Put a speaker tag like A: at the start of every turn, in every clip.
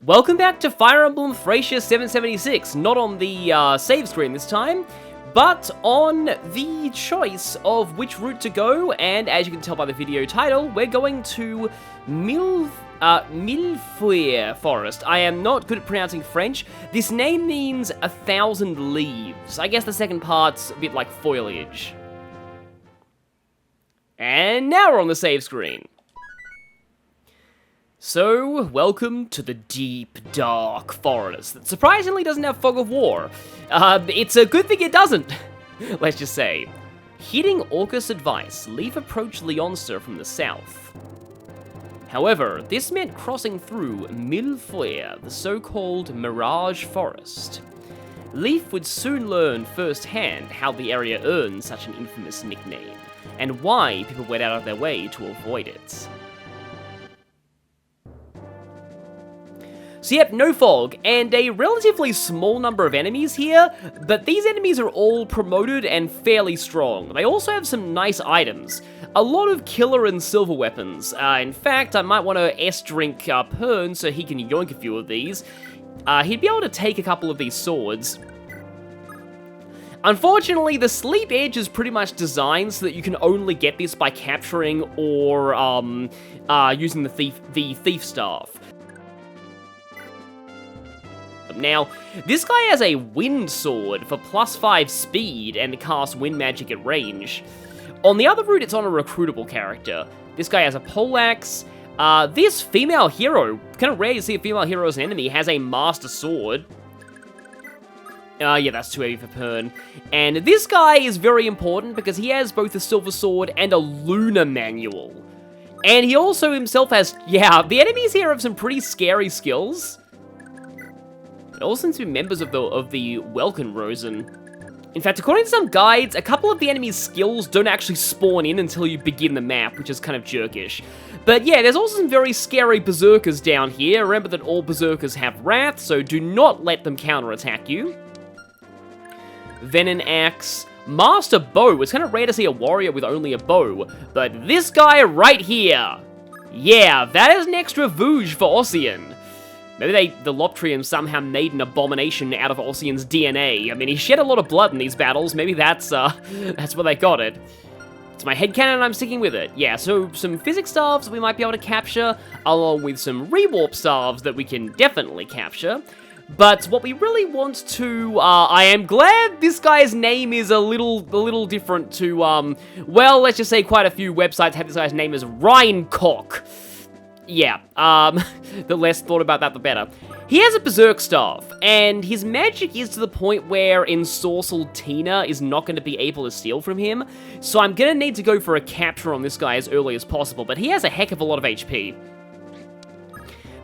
A: Welcome back to Fire Emblem Thracia 776, not on the save screen this time, but on the choice of which route to go, and as you can tell by the video title, we're going to Millefeuille Forest. I am not good at pronouncing French. This name means 1,000 leaves. I guess the second part's a bit like foliage. And now we're on the save screen. So, welcome to the deep, dark forest that surprisingly doesn't have fog of war. It's a good thing it doesn't, let's just say. Heeding Orcus' advice, Leaf approached Leonster from the south. However, this meant crossing through Millefeuille, the so-called Mirage Forest. Leaf would soon learn firsthand how the area earned such an infamous nickname, and why people went out of their way to avoid it. So yep, no fog, and a relatively small number of enemies here, but these enemies are all promoted and fairly strong. They also have some nice items. A lot of killer and silver weapons. In fact, I might want to S-drink Pern so he can yoink a few of these. He'd be able to take a couple of these swords. Unfortunately, the Sleep Edge is pretty much designed so that you can only get this by capturing or using the Thief Staff. Now, this guy has a Wind Sword for +5 speed and cast Wind Magic at range. On the other route, it's on a recruitable character. This guy has a Poleaxe. This female hero, kind of rare to see a female hero as an enemy, has a Master Sword. Yeah, that's too heavy for Pern. And this guy is very important because he has both a Silver Sword and a Lunar Manual. And he also himself has, yeah, the enemies here have some pretty scary skills. It all seems to be members of the Welkenrosen. In fact, according to some guides, a couple of the enemy's skills don't actually spawn in until you begin the map, which is kind of jerkish. But yeah, there's also some very scary berserkers down here. Remember that all berserkers have wrath, so do not let them counterattack you. Venom Axe. Master Bow. It's kind of rare to see a warrior with only a bow, but this guy right here. Yeah, that is an extra vouge for Ossian. Maybe the Loptrians somehow made an abomination out of Ossian's DNA. I mean, he shed a lot of blood in these battles. Maybe that's where they got it. It's my headcanon and I'm sticking with it. Yeah, so some physics staves we might be able to capture, along with some rewarp staves that we can definitely capture. But what we really want to, I am glad this guy's name is a little different to, well, let's just say quite a few websites have this guy's name as Rhinecock. Yeah, the less thought about that, the better. He has a Berserk Staff, and his magic is to the point where Ensorcelled Tina is not going to be able to steal from him, so I'm going to need to go for a capture on this guy as early as possible, but he has a heck of a lot of HP.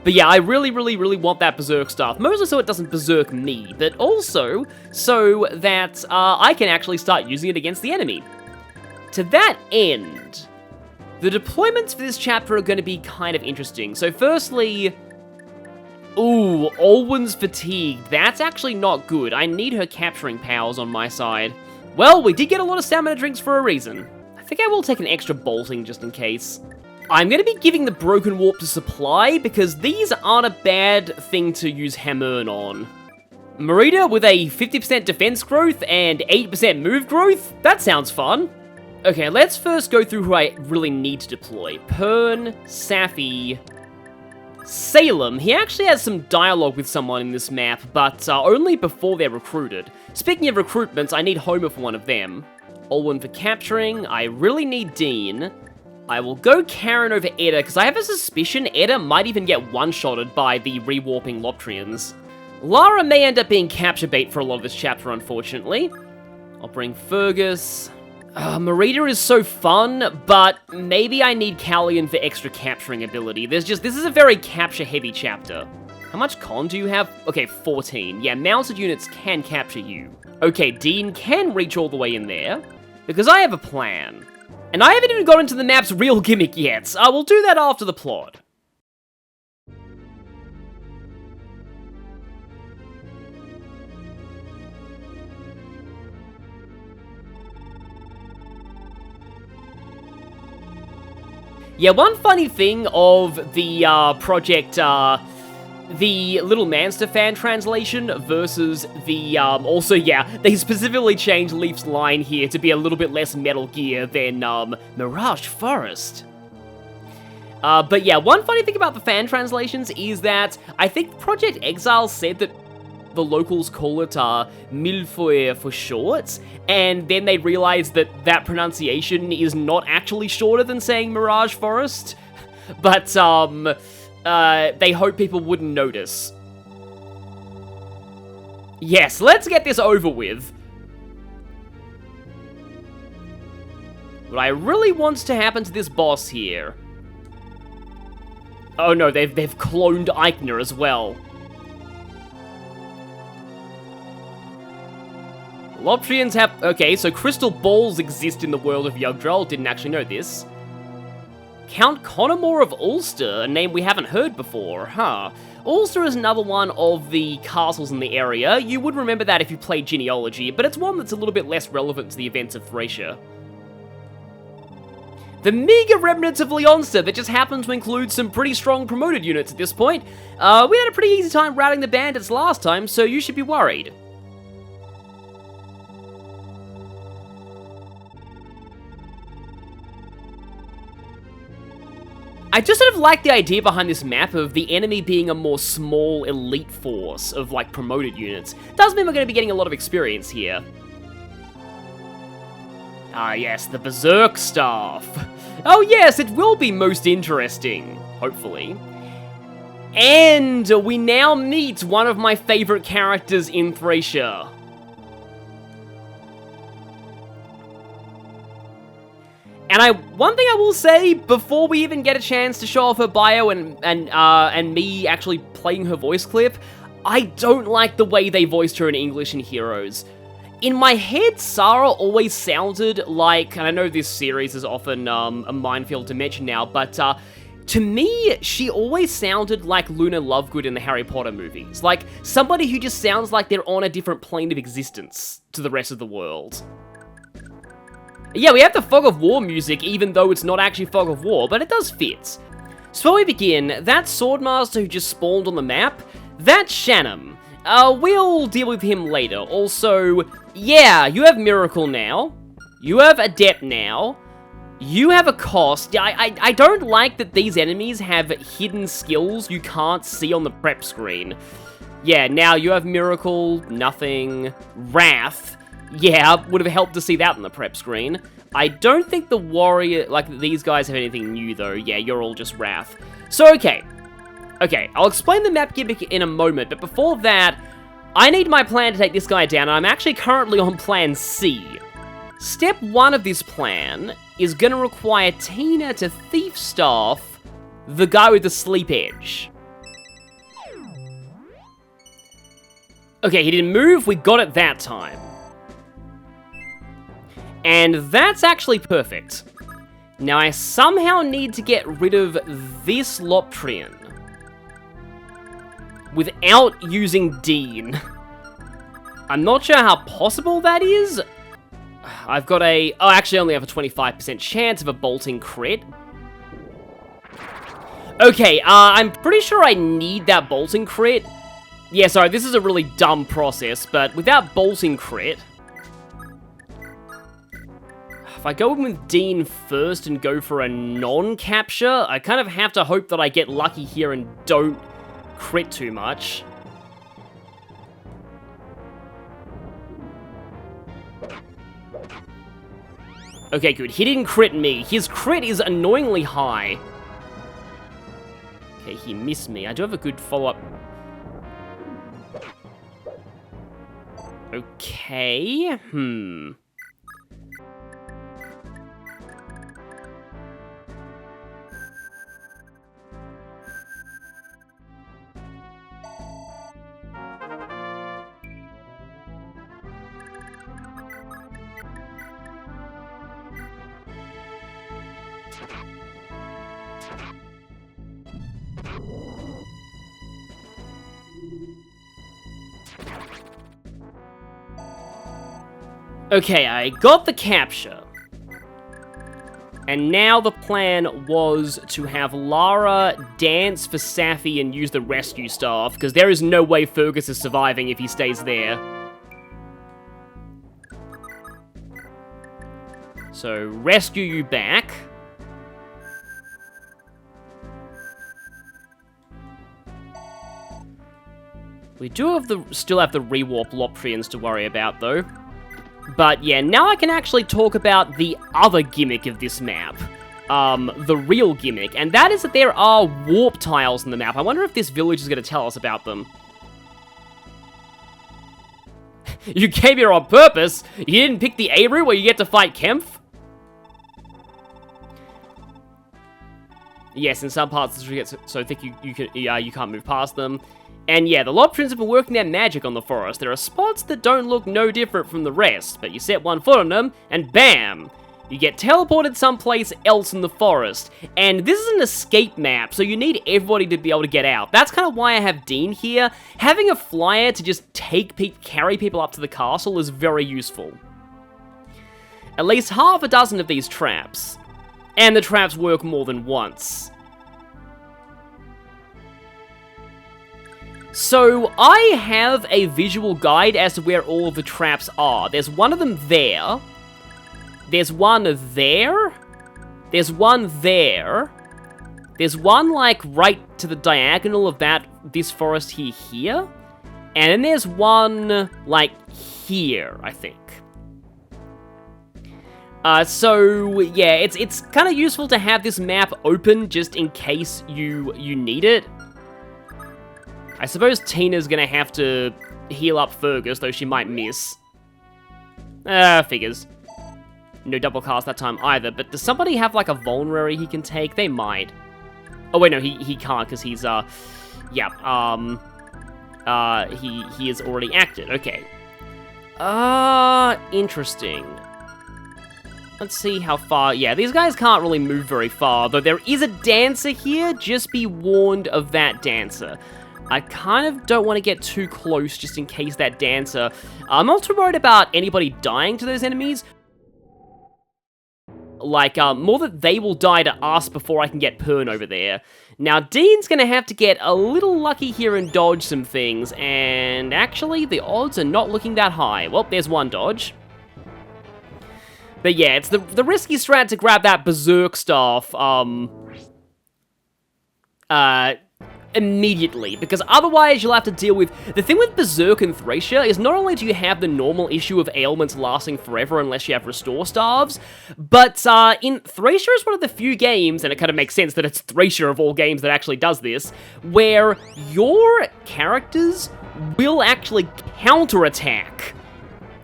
A: But yeah, I really want that Berserk Staff, mostly so it doesn't Berserk me, but also so that I can actually start using it against the enemy. To that end, the deployments for this chapter are going to be kind of interesting. So firstly, ooh, Olwen's fatigued. That's actually not good. I need her capturing powers on my side. Well, we did get a lot of stamina drinks for a reason. I think I will take an extra bolting just in case. I'm going to be giving the Broken Warp to Supply because these aren't a bad thing to use Hammern on. Miranda with a 50% defense growth and 8% move growth? That sounds fun. Okay, let's first go through who I really need to deploy. Pern, Safi, Salem. He actually has some dialogue with someone in this map, but only before they're recruited. Speaking of recruitments, I need Homer for one of them. Olwen for capturing. I really need Dean. I will go Karen over Edda, because I have a suspicion Edda might even get one-shotted by the rewarping Loptrians. Lara may end up being capture bait for a lot of this chapter, unfortunately. I'll bring Fergus. Miranda is so fun, but maybe I need Callian for extra capturing ability. This is a very capture-heavy chapter. How much con do you have? Okay, 14. Yeah, mounted units can capture you. Okay, Dean can reach all the way in there, because I have a plan. And I haven't even got into the map's real gimmick yet. I will do that after the plot. Yeah, one funny thing of the project the Little Manster fan translation versus the, also, yeah, they specifically changed Leaf's line here to be a little bit less Metal Gear than, Mirage Forest. But yeah, one funny thing about the fan translations is that I think Project Exile said that the locals call it, Millefeuille for short, and then they realized that that pronunciation is not actually shorter than saying Mirage Forest, but, they hope people wouldn't notice. Yes, let's get this over with. What I really want to happen to this boss here... Oh no, they've cloned Eichner as well. Loptrians have... Okay, so crystal balls exist in the world of Yggdrasil. Didn't actually know this. Count Conomore of Ulster, a name we haven't heard before, huh? Ulster is another one of the castles in the area. You would remember that if you played Genealogy, but it's one that's a little bit less relevant to the events of Thracia. The meager remnants of Leonster that just happen to include some pretty strong promoted units at this point. We had a pretty easy time routing the bandits last time, so you should be worried. I just sort of like the idea behind this map of the enemy being a more small elite force of, like, promoted units. Does mean we're going to be getting a lot of experience here. Ah yes, the Berserk Staff. Oh yes, it will be most interesting, hopefully. And we now meet one of my favorite characters in Thracia. And one thing I will say, before we even get a chance to show off her bio and me actually playing her voice clip, I don't like the way they voiced her in English in Heroes. In my head, Sara always sounded like, and I know this series is often a minefield to mention now, but to me, she always sounded like Luna Lovegood in the Harry Potter movies. Like, somebody who just sounds like they're on a different plane of existence to the rest of the world. Yeah, we have the Fog of War music, even though it's not actually Fog of War, but it does fit. So before we begin, that Swordmaster who just spawned on the map, that's Shanam. We'll deal with him later. Also, yeah, you have Miracle now. You have Adept now. You have a Cost. I don't like that these enemies have hidden skills you can't see on the prep screen. Yeah, now you have Miracle, nothing. Wrath. Yeah, would have helped to see that on the prep screen. I don't think the warrior, like, these guys have anything new, though. Yeah, you're all just Wrath. So, okay. Okay, I'll explain the map gimmick in a moment, but before that, I need my plan to take this guy down, and I'm actually currently on plan C. Step 1 of this plan is gonna require Tina to Thief Staff the guy with the Sleep Edge. Okay, he didn't move, we got it that time. And that's actually perfect. Now I somehow need to get rid of this Loptrian without using Dean. I'm not sure how possible that is. I've got a... Oh, actually I only have a 25% chance of a bolting crit. Okay, I'm pretty sure I need that bolting crit. Yeah, sorry, this is a really dumb process, but without bolting crit... If I go in with Dean first and go for a non-capture, I kind of have to hope that I get lucky here and don't crit too much. Okay, good. He didn't crit me. His crit is annoyingly high. Okay, he missed me. I do have a good follow-up. Okay, Okay, I got the capture. And now the plan was to have Lara dance for Safi and use the rescue staff, because there is no way Fergus is surviving if he stays there. So, rescue you back. We do still have the rewarp Loptrians to worry about, though. But yeah, now I can actually talk about the other gimmick of this map. The real gimmick, and that is that there are warp tiles in the map. I wonder if this village is going to tell us about them. You came here on purpose? You didn't pick the A route where you get to fight Kempf? Yes, in some parts the street gets so thick you can't move past them. And yeah, the Loptrians have been working their magic on the forest. There are spots that don't look no different from the rest, but you set one foot on them, and bam! You get teleported someplace else in the forest. And this is an escape map, so you need everybody to be able to get out. That's kind of why I have Dean here. Having a flyer to just carry people up to the castle is very useful. At least half a dozen of these traps. And the traps work more than once. So, I have a visual guide as to where all of the traps are. There's one of them there. There's one there. There's one there. There's one, like, right to the diagonal of this forest here. And then there's one, like, here, I think. So, yeah, it's kind of useful to have this map open just in case you need it. I suppose Tina's gonna have to heal up Fergus, though she might miss. Figures. No double cast that time either, but does somebody have, like, a vulnerary he can take? They might. Oh, wait, no, he can't, because he's, he is already acted. Okay. Interesting. Let's see how far... Yeah, these guys can't really move very far, though there is a dancer here. Just be warned of that dancer. I kind of don't want to get too close just in case that dancer... I'm not too worried about anybody dying to those enemies. Like, more that they will die to us before I can get Pern over there. Now, Dean's gonna have to get a little lucky here and dodge some things, and actually, the odds are not looking that high. Well, there's one dodge. But yeah, it's the risky strat to grab that Berserk staff, immediately, because otherwise you'll have to deal with... The thing with Berserk and Thracia is not only do you have the normal issue of ailments lasting forever unless you have restore staves, but in Thracia is one of the few games, and it kind of makes sense that it's Thracia of all games that actually does this, where your characters will actually counterattack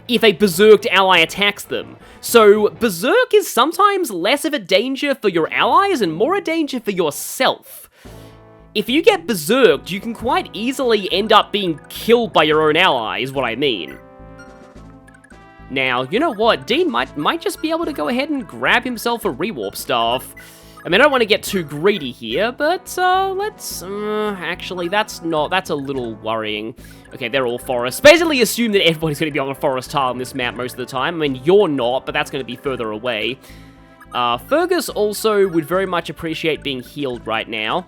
A: if a Berserked ally attacks them. So Berserk is sometimes less of a danger for your allies and more a danger for yourself. If you get berserked, you can quite easily end up being killed by your own ally, is what I mean. Now, you know what? Dean might just be able to go ahead and grab himself a rewarp staff. I mean, I don't want to get too greedy here, but let's... actually, that's a little worrying. Okay, they're all forests. Basically assume that everybody's going to be on a forest tile in this map most of the time. I mean, you're not, but that's going to be further away. Fergus also would very much appreciate being healed right now.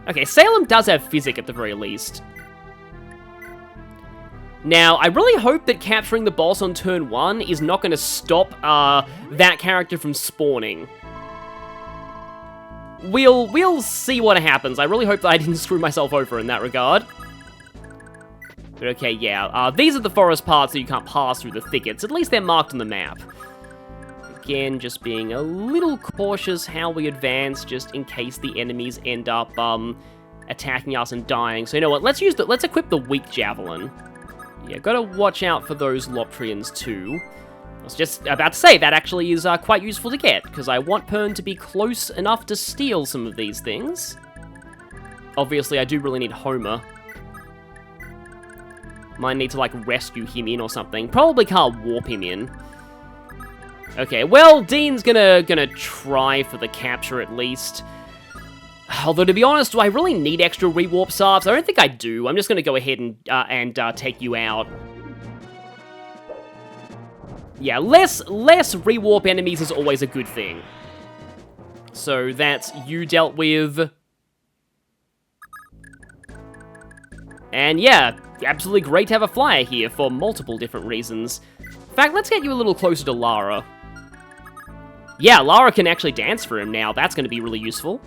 A: Okay, Salem does have Physic at the very least. Now, I really hope that capturing the boss on turn 1 is not going to stop that character from spawning. We'll see what happens. I really hope that I didn't screw myself over in that regard. But okay, yeah, these are the forest parts that you can't pass through the thickets. At least they're marked on the map. Again, just being a little cautious how we advance, just in case the enemies end up attacking us and dying. So you know what? Let's equip the weak javelin. Yeah, gotta watch out for those Loptrians too. I was just about to say that actually is quite useful to get, because I want Pern to be close enough to steal some of these things. Obviously, I do really need Homer. Might need to like rescue him in or something. Probably can't warp him in. Okay, well, Dean's gonna try for the capture at least. Although, to be honest, do I really need extra rewarp staffs? I don't think I do. I'm just gonna go ahead and take you out. Yeah, less rewarp enemies is always a good thing. So that's you dealt with. And yeah, absolutely great to have a flyer here for multiple different reasons. In fact, let's get you a little closer to Lara. Yeah, Lara can actually dance for him now. That's going to be really useful.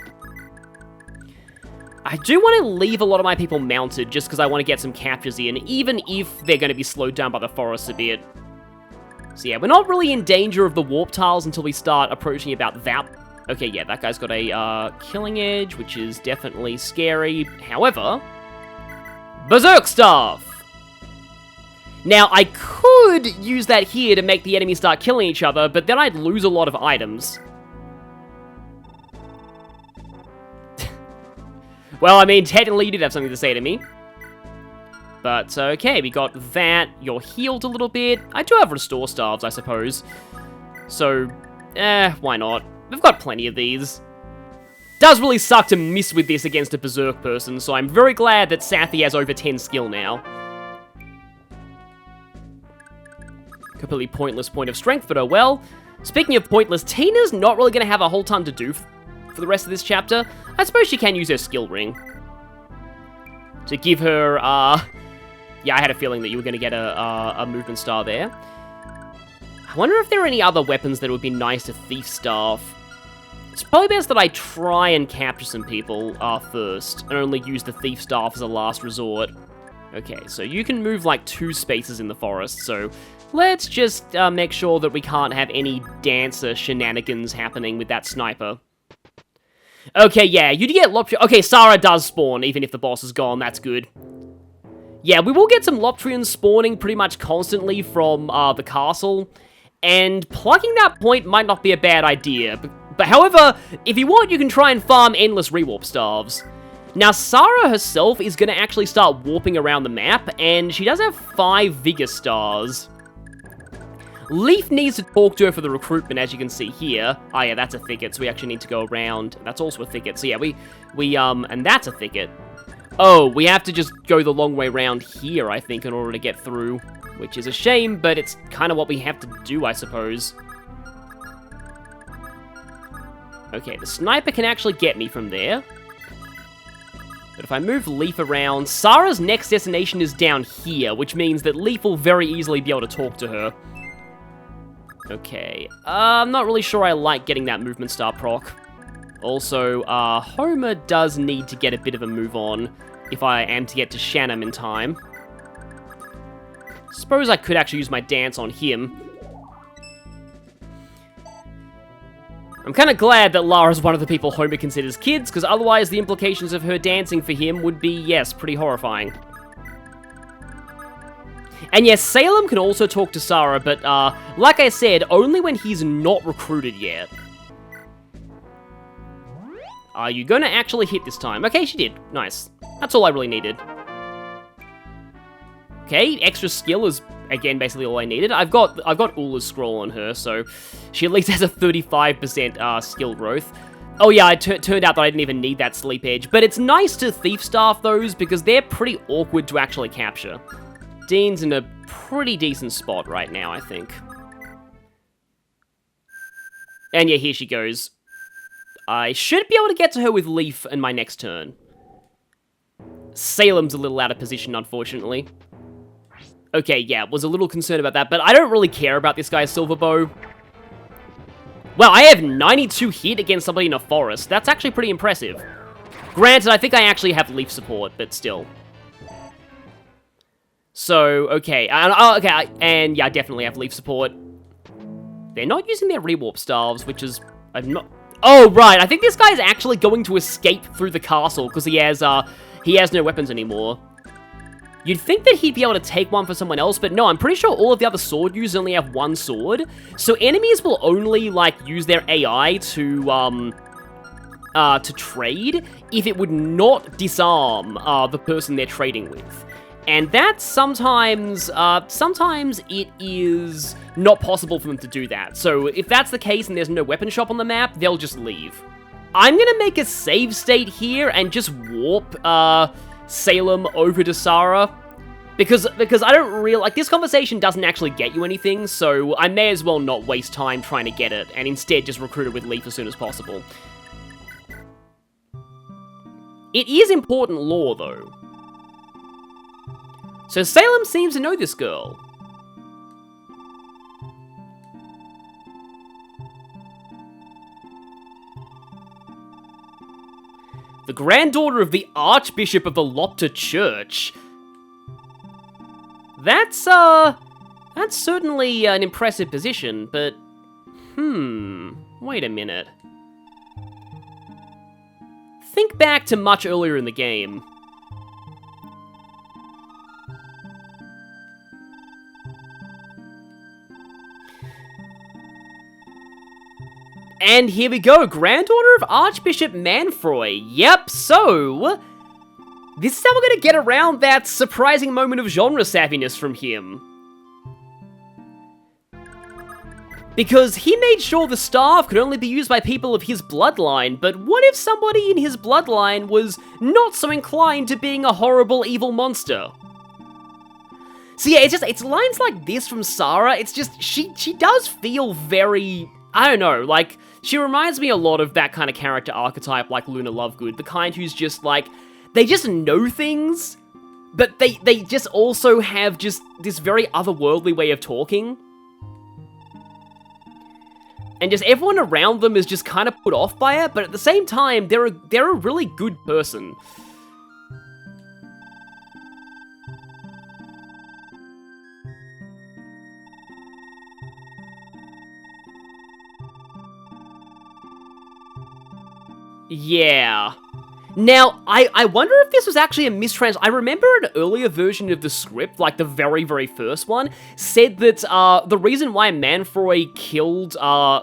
A: I do want to leave a lot of my people mounted just because I want to get some captures in, even if they're going to be slowed down by the forest a bit. So yeah, we're not really in danger of the warp tiles until we start approaching about that. Okay, yeah, that guy's got a killing edge, which is definitely scary. However, Berserk Staff! Now, I could use that here to make the enemies start killing each other, but then I'd lose a lot of items. Well, I mean, technically you did have something to say to me. But, okay, we got that. You're healed a little bit. I do have Restore Staves, I suppose. So, why not? We've got plenty of these. Does really suck to miss with this against a Berserk person, so I'm very glad that Safi has over 10 skill now. Completely pointless point of strength, but oh well. Speaking of pointless, Tina's not really going to have a whole ton to do for the rest of this chapter. I suppose she can use her skill ring. To give her, yeah, I had a feeling that you were going to get a movement star there. I wonder if there are any other weapons that would be nice to Thief Staff. It's probably best that I try and capture some people first, and only use the Thief Staff as a last resort. Okay, so you can move like 2 spaces in the forest, so let's just make sure that we can't have any dancer shenanigans happening with that sniper. Okay, yeah, you get Loptrian. Okay, Sara does spawn, even if the boss is gone, that's good. Yeah, we will get some Loptrians spawning pretty much constantly from the castle, and plugging that point might not be a bad idea. But however, if you want, you can try and farm endless rewarp staves. Now, Sara herself is going to actually start warping around the map, and she does have 5 Vigor Stars. Leaf needs to talk to her for the recruitment, as you can see here. Oh yeah, that's a thicket, so we actually need to go around. That's also a thicket, so yeah, and that's a thicket. Oh, we have to just go the long way around here, I think, in order to get through. Which is a shame, but it's kind of what we have to do, I suppose. Okay, the sniper can actually get me from there. But if I move Leaf around, Sara's next destination is down here, which means that Leaf will very easily be able to talk to her. Okay, I'm not really sure I like getting that movement star proc. Also, Homer does need to get a bit of a move on if I am to get to Shanam in time. Suppose I could actually use my dance on him. I'm kind of glad that Lara's one of the people Homer considers kids, because otherwise the implications of her dancing for him would be, yes, pretty horrifying. And yes, Salem can also talk to Sara, but like I said, only when he's not recruited yet. Are you going to actually hit this time? Okay, she did. Nice. That's all I really needed. Okay, extra skill is, again, basically all I needed. I've got Ula's scroll on her, so she at least has a 35% skill growth. Oh yeah, it turned out that I didn't even need that sleep edge, but it's nice to Thief Staff those because they're pretty awkward to actually capture. Dean's in a pretty decent spot right now, I think. And yeah, here she goes. I should be able to get to her with Leaf in my next turn. Salem's a little out of position, unfortunately. Okay, yeah, was a little concerned about that, but I don't really care about this guy's Silver Bow. Well, I have 92 hit against somebody in a forest. That's actually pretty impressive. Granted, I think I actually have Leaf support, but still. So, okay, and yeah, I definitely have Leaf support. They're not using their rewarp staves, which is, I'm not... Oh, right, I think this guy's actually going to escape through the castle, because he has no weapons anymore. You'd think that he'd be able to take one for someone else, but no, I'm pretty sure all of the other sword users only have 1 sword. So enemies will only, like, use their AI to trade if it would not disarm the person they're trading with. And that sometimes it is not possible for them to do that. So if that's the case and there's no weapon shop on the map, they'll just leave. I'm gonna make a save state here and just warp Salem over to Sara. Because I don't really, like, this conversation doesn't actually get you anything, so I may as well not waste time trying to get it, and instead just recruit it with Leaf as soon as possible. It is important lore, though. So Salem seems to know this girl. The granddaughter of the Archbishop of the Lopter Church. That's certainly an impressive position, but... wait a minute. Think back to much earlier in the game. And here we go, granddaughter of Archbishop Manfroy. Yep, so... this is how we're gonna get around that surprising moment of genre savviness from him. Because he made sure the staff could only be used by people of his bloodline, but what if somebody in his bloodline was not so inclined to being a horrible, evil monster? So yeah, it's lines like this from Sara, it's just, she does feel very, I don't know, like, she reminds me a lot of that kind of character archetype like Luna Lovegood, the kind who's just like, they just know things, but they just also have just this very otherworldly way of talking. And just everyone around them is just kind of put off by it, but at the same time, they're a really good person. Yeah. Now, I wonder if this was actually a mistrans- I remember an earlier version of the script, like the very, very first one, said that the reason why Manfroy killed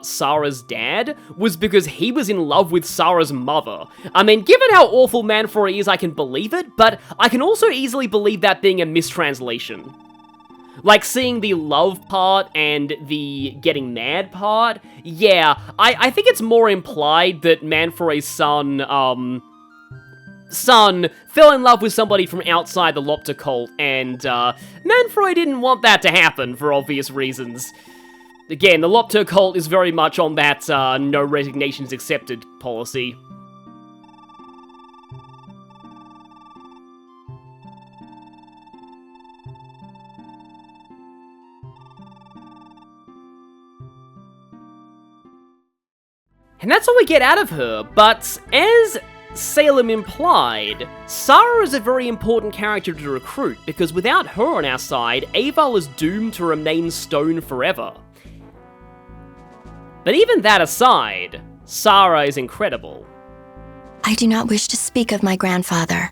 A: Sara's dad was because he was in love with Sara's mother. I mean, given how awful Manfroy is, I can believe it, but I can also easily believe that being a mistranslation. Like, seeing the love part and the getting mad part, yeah, I think it's more implied that Manfroy's son fell in love with somebody from outside the Lopter cult, and Manfroy didn't want that to happen for obvious reasons. Again, the Lopter cult is very much on that no resignations accepted policy. And that's all we get out of her, but as Salem implied, Sara is a very important character to recruit, because without her on our side, Aval is doomed to remain stone forever. But even that aside, Sara is incredible.
B: I do not wish to speak of my grandfather.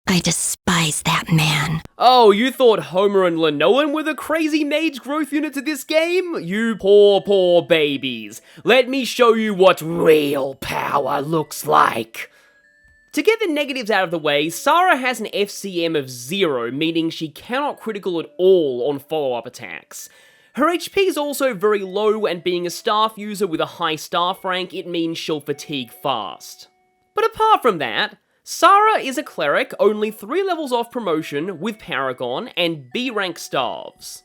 B: I despise that man.
A: Oh, you thought Homer and Linoan were the crazy mage growth unit to this game? You poor, poor babies. Let me show you what real power looks like. To get the negatives out of the way, Sara has an FCM of 0, meaning she cannot critical at all on follow-up attacks. Her HP is also very low, and being a staff user with a high staff rank, it means she'll fatigue fast. But apart from that, Sara is a cleric, only 3 levels off promotion, with Paragon and B-rank staves.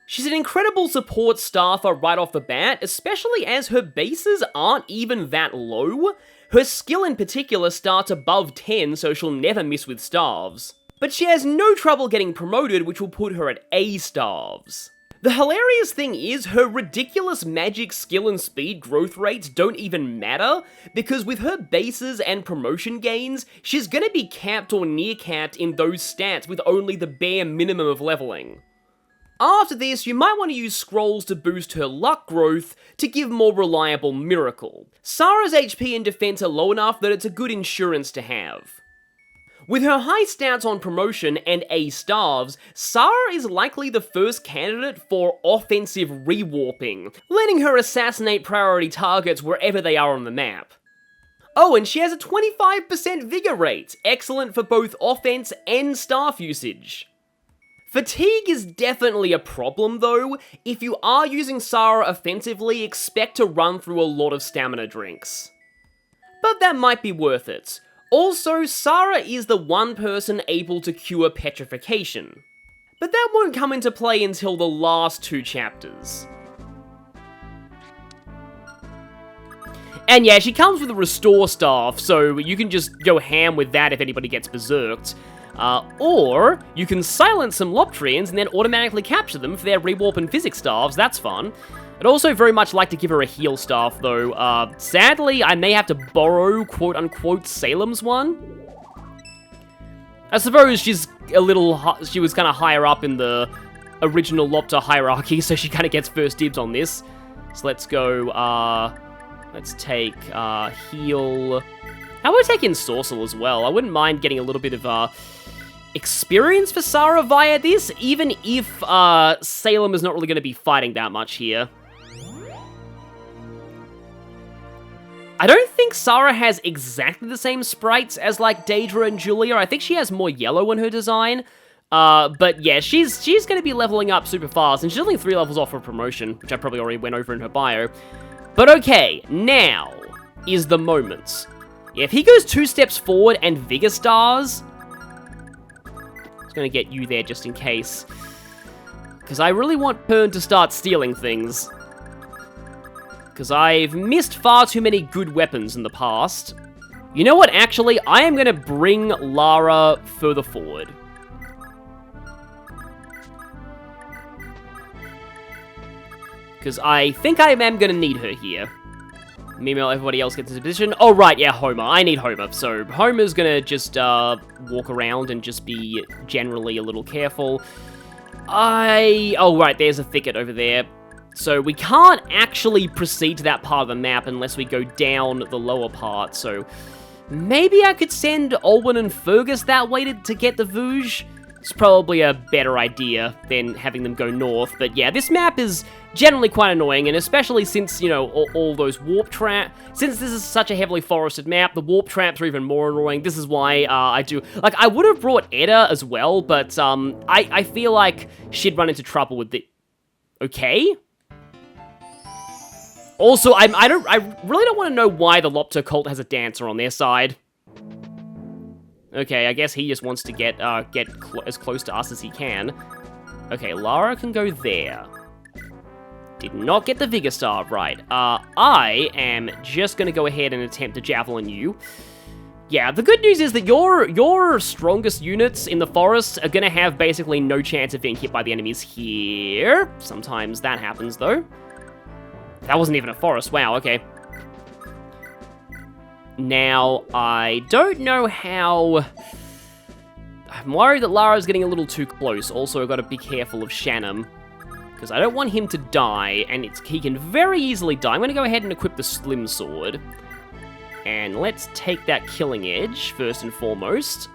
A: She's an incredible support staffer right off the bat, especially as her bases aren't even that low. Her skill in particular starts above 10, so she'll never miss with staves. But she has no trouble getting promoted, which will put her at A staves. The hilarious thing is, her ridiculous magic skill and speed growth rates don't even matter, because with her bases and promotion gains, she's gonna be capped or near capped in those stats with only the bare minimum of leveling. After this, you might want to use scrolls to boost her luck growth to give more reliable miracle. Sara's HP and defense are low enough that it's a good insurance to have. With her high stats on promotion and A staves, Sara is likely the first candidate for offensive rewarping, letting her assassinate priority targets wherever they are on the map. Oh, and she has a 25% vigor rate, excellent for both offense and staff usage. Fatigue is definitely a problem though. If you are using Sara offensively, expect to run through a lot of stamina drinks. But that might be worth it. Also, Sara is the one person able to cure petrification. but that won't come into play until the last 2 chapters. And yeah, she comes with a restore staff, so you can just go ham with that if anybody gets berserked. Or you can silence some Loptrians and then automatically capture them for their rewarp and physics staffs. That's fun. I'd also very much like to give her a heal staff, though. Sadly, I may have to borrow, quote-unquote, Salem's one. I suppose she was kind of higher up in the original Lopter hierarchy, so she kind of gets first dibs on this. So let's go, let's take, heal. How about we take in Sorcel as well? I wouldn't mind getting a little bit of, experience for Sara via this, even if, Salem is not really going to be fighting that much here. I don't think Sara has exactly the same sprites as, like, Daedra and Julia. I think she has more yellow in her design. But yeah, she's going to be leveling up super fast, and she's only 3 levels off for promotion, which I probably already went over in her bio. But okay, now is the moment. If he goes 2 steps forward and Vigor Stars, it's going to get you there just in case. Because I really want Pern to start stealing things. Because I've missed far too many good weapons in the past. You know what, actually, I am going to bring Lara further forward. Because I think I am going to need her here. Meanwhile, everybody else gets into position. Oh, right, yeah, Homer. I need Homer. So, Homer's going to just walk around and just be generally a little careful. Oh, right, there's a thicket over there. So, we can't actually proceed to that part of the map unless we go down the lower part. So, maybe I could send Olwen and Fergus that way to get the Vouge. It's probably a better idea than having them go north. But yeah, this map is generally quite annoying, and especially since, you know, all those warp traps. Since this is such a heavily forested map, the warp traps are even more annoying. This is why I do... Like, I would have brought Edda as well, but I feel like she'd run into trouble with the... Okay? Also, I really don't want to know why the Lopter cult has a dancer on their side. Okay, I guess he just wants to get as close to us as he can. Okay, Lara can go there. Did not get the Vigor Star right. I am just going to go ahead and attempt to Javelin you. Yeah, the good news is that your strongest units in the forest are going to have basically no chance of being hit by the enemies here. Sometimes that happens, though. That wasn't even a forest. Wow, okay. Now, I don't know how... I'm worried that Lara's getting a little too close. Also, I've got to be careful of Shanam, because I don't want him to die, and he can very easily die. I'm going to go ahead and equip the Slim Sword. And let's take that Killing Edge, first and foremost.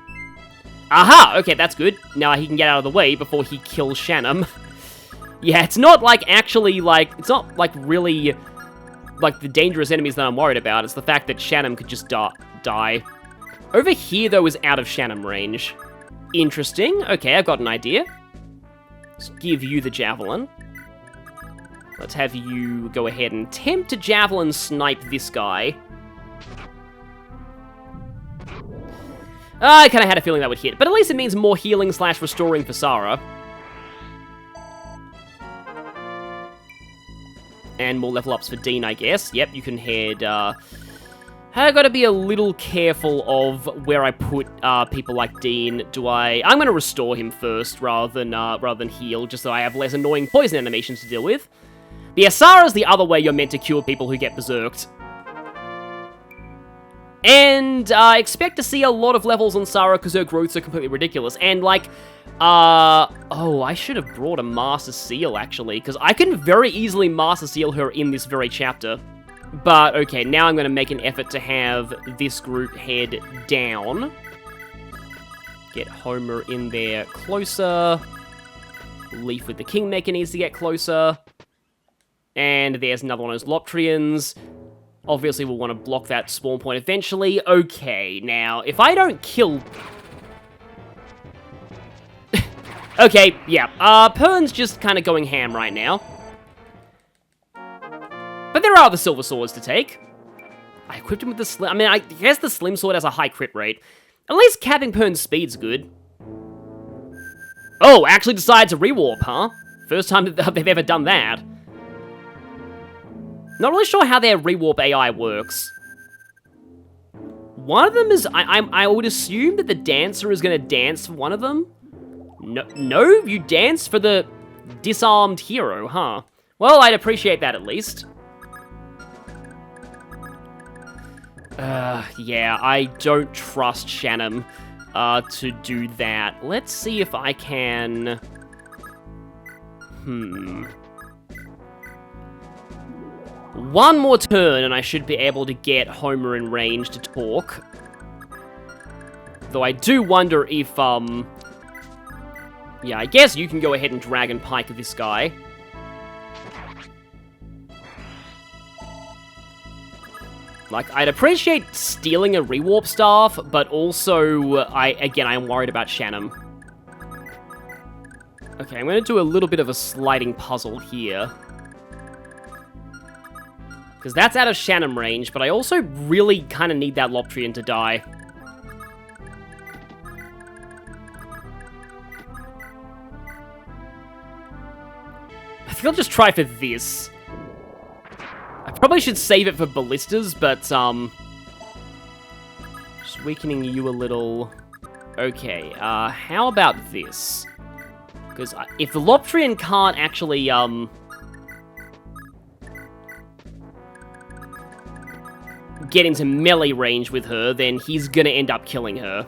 A: Aha! Okay, that's good. Now he can get out of the way before he kills Shanam. Yeah, it's not like actually, like, it's not like really... like, the dangerous enemies that I'm worried about. It's the fact that Shanam could just die. Over here, though, is out of Shanam range. Interesting. Okay, I've got an idea. Let's give you the Javelin. Let's have you go ahead and attempt to Javelin snipe this guy. I kind of had a feeling that would hit, but at least it means more healing / restoring for Sara. And more level ups for Dean, I guess. Yep, you can head, I gotta be a little careful of where I put, people like Dean. I'm gonna restore him first, rather than heal, just so I have less annoying poison animations to deal with. But yeah, Sara's the other way you're meant to cure people who get berserked. And, expect to see a lot of levels on Sara, because her growths are completely ridiculous. And, like, oh, I should have brought a Master Seal, actually, because I can very easily Master Seal her in this very chapter. But, okay, now I'm going to make an effort to have this group head down. Get Homer in there closer. Leaf with the Kingmaker needs to get closer. And there's another one of those Loptrians. Obviously, we'll want to block that spawn point eventually. Okay, now, if I don't kill... Okay, yeah, Pern's just kind of going ham right now. But there are the Silver Swords to take. I equipped him with the Slim... I mean, I guess the Slim Sword has a high crit rate. At least capping Pern's speed's good. Oh, actually decided to rewarp, huh? First time that they've ever done that. Not really sure how their rewarp AI works. One of them is... I would assume that the dancer is going to dance for one of them. No, you dance for the disarmed hero, huh? Well, I'd appreciate that at least. Yeah, I don't trust Shanam to do that. Let's see if I can... One more turn and I should be able to get Homer in range to talk. Though I do wonder if, yeah, I guess you can go ahead and Dragon Pike this guy. Like, I'd appreciate stealing a rewarp staff, but also, again, I am worried about Shanam. Okay, I'm going to do a little bit of a sliding puzzle here. Because that's out of Shanam range, but I also really kind of need that Loptrian to die. I think I'll just try for this. I probably should save it for ballistas, but, just weakening you a little. Okay, how about this? Because if the Loptrian can't actually, get into melee range with her, then he's gonna end up killing her.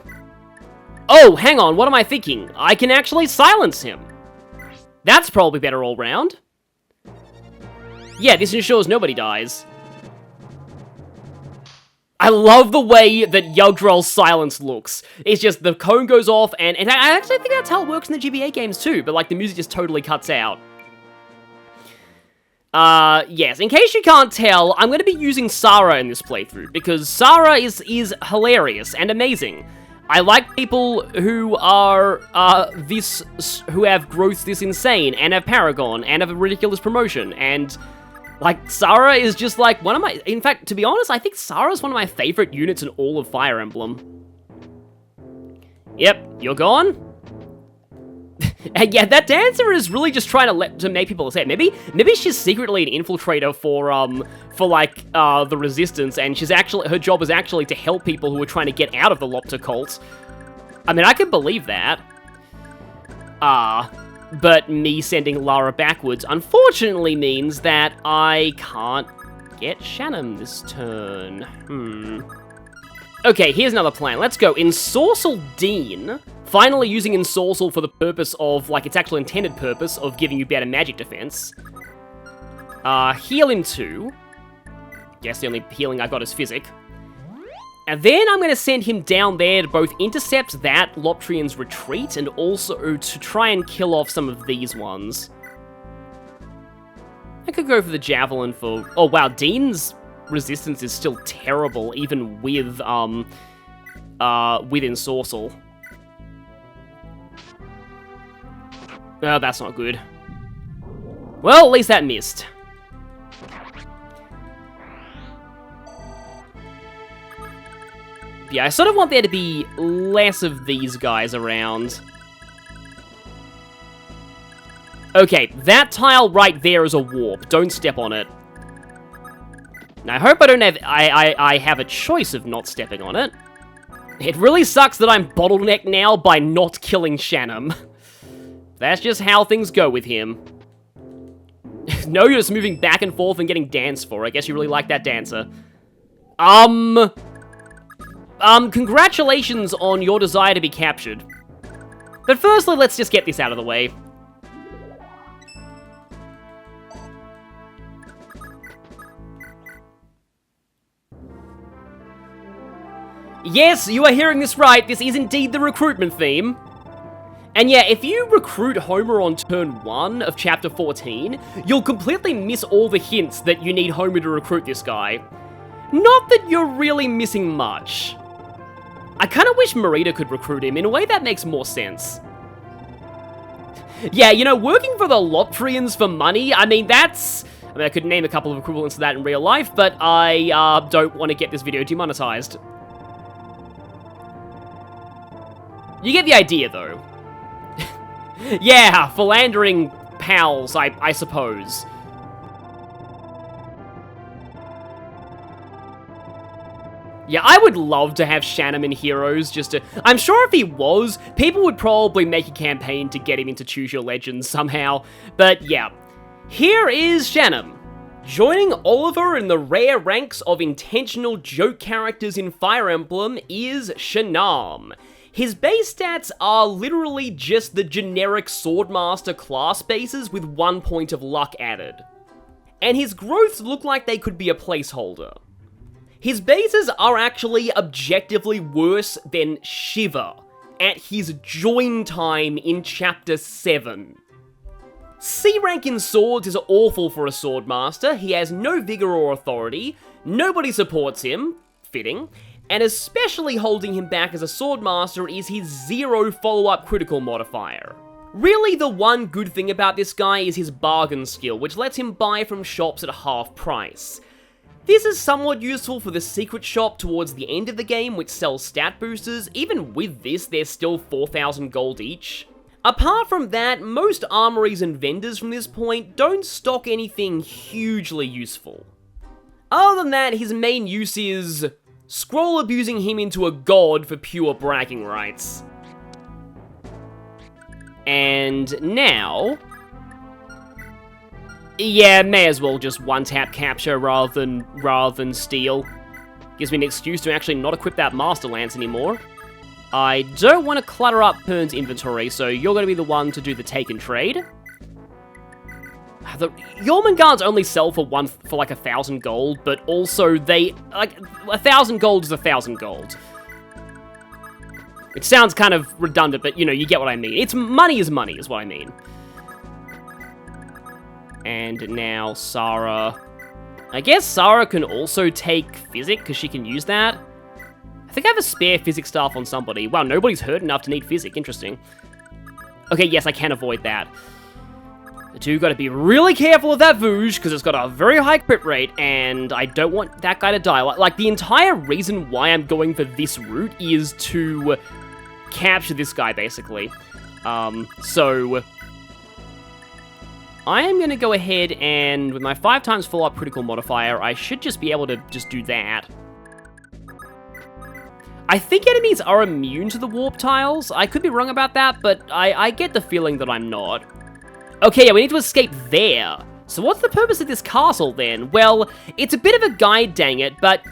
A: Oh, hang on, what am I thinking? I can actually silence him. That's probably better all round. Yeah, this ensures nobody dies. I love the way that Yugdrol's silence looks. It's just the cone goes off, and I actually think that's how it works in the GBA games too, but like the music just totally cuts out. Yes, in case you can't tell, I'm going to be using Sara in this playthrough, because Sara is hilarious and amazing. I like people who are, who have growth this insane, and have Paragon, and have a ridiculous promotion, and... like, Sara is just, like, one of my... In fact, to be honest, I think Sara's one of my favorite units in all of Fire Emblem. Yep, you're gone? And yeah, that dancer is really just trying to make people upset. Maybe she's secretly an infiltrator for the Resistance, and her job is actually to help people who are trying to get out of the Lopter cult. I mean, I could believe that. But me sending Lara backwards, unfortunately, means that I can't get Shanam this turn. Okay, here's another plan. Let's go. Ensorcel Dean. Finally using Ensorcel for the purpose of, like, its actual intended purpose of giving you better magic defense. Heal him too. Guess the only healing I've got is Physic. And then I'm going to send him down there to both intercept that Loptrian's retreat and also to try and kill off some of these ones. I could go for the Javelin for... Oh, wow, Dean's resistance is still terrible, even with Ensorcel. Oh, that's not good. Well, at least that missed. Yeah, I sort of want there to be less of these guys around. Okay, that tile right there is a warp. Don't step on it. Now, I hope I don't have... I have a choice of not stepping on it. It really sucks that I'm bottlenecked now by not killing Shanam. That's just how things go with him. No, you're just moving back and forth and getting danced for. I guess you really like that dancer. Congratulations on your desire to be captured. But firstly, let's just get this out of the way. Yes, you are hearing this right. This is indeed the recruitment theme. And yeah, if you recruit Homer on turn 1 of Chapter 14, you'll completely miss all the hints that you need Homer to recruit this guy. Not that you're really missing much. I kind of wish Miranda could recruit him. In a way, that makes more sense. Yeah, you know, working for the Loptrians for money, I mean, that's... I mean, I could name a couple of equivalents to that in real life, but I don't want to get this video demonetized. You get the idea, though. Yeah, philandering pals, I suppose. Yeah, I would love to have Shanam in Heroes, I'm sure if he was, people would probably make a campaign to get him into Choose Your Legends somehow. But yeah, here is Shanam. Joining Oliver in the rare ranks of intentional joke characters in Fire Emblem is Shanam. His base stats are literally just the generic Swordmaster class bases with 1 point of luck added. And his growths look like they could be a placeholder. His bases are actually objectively worse than Shiva at his join time in Chapter 7. C rank in swords is awful for a Swordmaster. He has no vigor or authority, nobody supports him, fitting, and especially holding him back as a Swordmaster is his 0 follow-up critical modifier. Really, the one good thing about this guy is his bargain skill, which lets him buy from shops at half price. This is somewhat useful for the secret shop towards the end of the game, which sells stat boosters. Even with this, they're still 4,000 gold each. Apart from that, most armories and vendors from this point don't stock anything hugely useful. Other than that, his main use is scroll abusing him into a god for pure bragging rights. And now, yeah, may as well just one-tap capture rather than steal. Gives me an excuse to actually not equip that Master Lance anymore. I don't want to clutter up Pern's inventory, so you're going to be the one to do the take and trade. The Jormungand's only sell for like 1,000 gold, but also they, like, 1,000 gold is 1,000 gold. It sounds kind of redundant, but, you know, you get what I mean. Money is what I mean. And now Sara. I guess Sara can also take Physic, because she can use that. I think I have a spare Physic staff on somebody. Wow, nobody's hurt enough to need Physic. Interesting. Okay, yes, I can avoid that. I do gotta be really careful of that Vouge, because it's got a very high crit rate, and I don't want that guy to die. Like, the entire reason why I'm going for this route is to capture this guy, basically. So I am going to go ahead and, with my 5 times follow-up critical modifier, I should just be able to just do that. I think enemies are immune to the warp tiles. I could be wrong about that, but I get the feeling that I'm not. Okay, yeah, we need to escape there. So what's the purpose of this castle, then? Well, it's a bit of a guide, dang it, but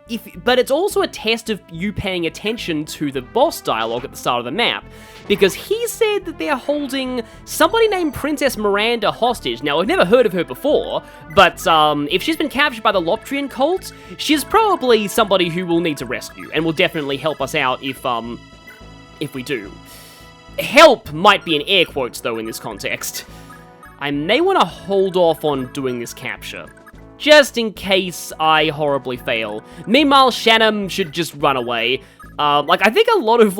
A: it's also a test of you paying attention to the boss dialogue at the start of the map, because he said that they're holding somebody named Princess Miranda hostage. Now, I've never heard of her before, but if she's been captured by the Loptrian cult, she's probably somebody who we'll need to rescue, and will definitely help us out if we do. Help might be in air quotes, though, in this context. I may want to hold off on doing this capture, just in case I horribly fail. Meanwhile, Shanam should just run away. I think a lot of,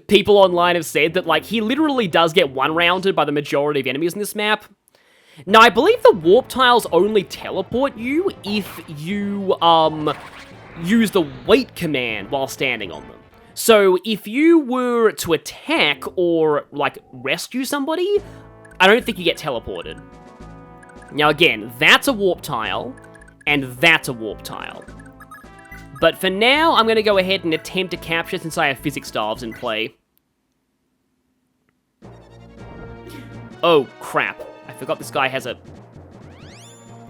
A: people online have said that, he literally does get one-rounded by the majority of enemies in this map. Now, I believe the warp tiles only teleport you if you, use the wait command while standing on them. So, if you were to attack or, rescue somebody, I don't think you get teleported. Now, again, that's a warp tile, and that's a warp tile. But for now, I'm going to go ahead and attempt to capture since I have Physic Staves in play. Oh, crap. I forgot this guy has a...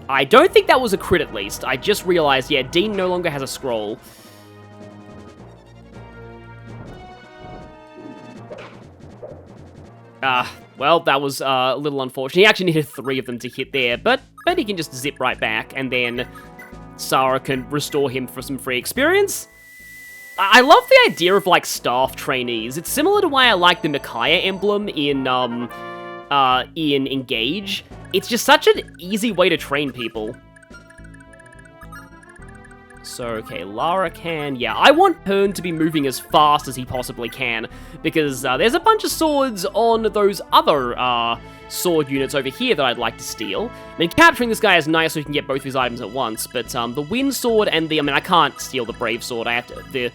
A: I don't think that was a crit, at least. I just realized, yeah, Dean no longer has a scroll. Well, that was a little unfortunate. He actually needed 3 of them to hit there, but he can just zip right back, and then Sara can restore him for some free experience. I love the idea of, staff trainees. It's similar to why I like the Micaiah emblem in Engage. It's just such an easy way to train people. So, okay, Lara can... Yeah, I want Pern to be moving as fast as he possibly can, because there's a bunch of swords on those other sword units over here that I'd like to steal. I mean, capturing this guy is nice so he can get both of his items at once, but the Wind Sword and the... I mean, I can't steal the Brave Sword. I have to...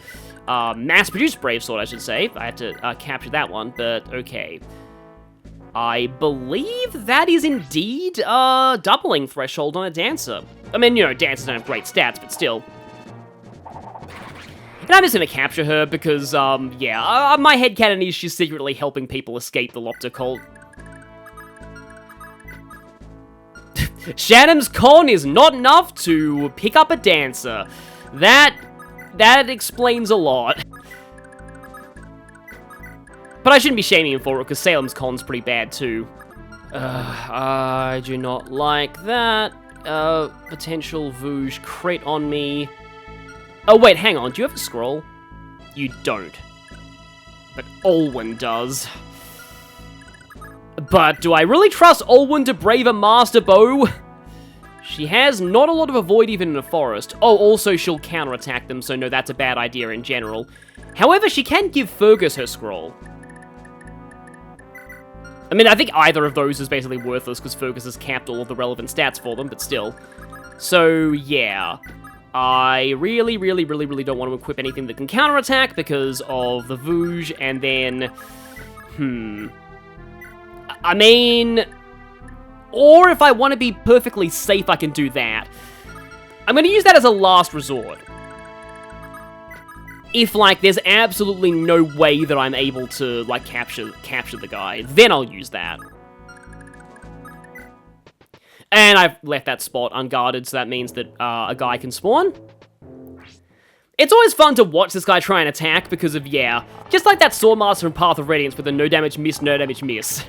A: The mass-produced Brave Sword, I should say. I have to capture that one, but okay. I believe that is indeed doubling threshold on a dancer. I mean, you know, dancers don't have great stats, but still. And I'm just gonna capture her because, yeah, my headcanon is she's secretly helping people escape the Lopter cult. Shanam's con is not enough to pick up a dancer. That explains a lot. But I shouldn't be shaming him for it, because Salem's con's pretty bad, too. I do not like that. Potential Vouge crit on me. Oh, wait, hang on. Do you have a scroll? You don't. But Olwen does. But do I really trust Olwen to brave a Master Bow? She has not a lot of avoid even in a forest. Oh, also she'll counterattack them, so no, that's a bad idea in general. However, she can give Fergus her scroll. I mean, I think either of those is basically worthless because Fergus has capped all of the relevant stats for them, but still. So, yeah. I really don't want to equip anything that can counterattack because of the Vouge, and then... I mean... Or if I want to be perfectly safe, I can do that. I'm going to use that as a last resort. If, like, there's absolutely no way that I'm able to, like, capture the guy, then I'll use that. And I've left that spot unguarded, so that means that a guy can spawn. It's always fun to watch this guy try and attack because of, yeah, just like that Swordmaster from Path of Radiance with a no damage miss, no damage miss.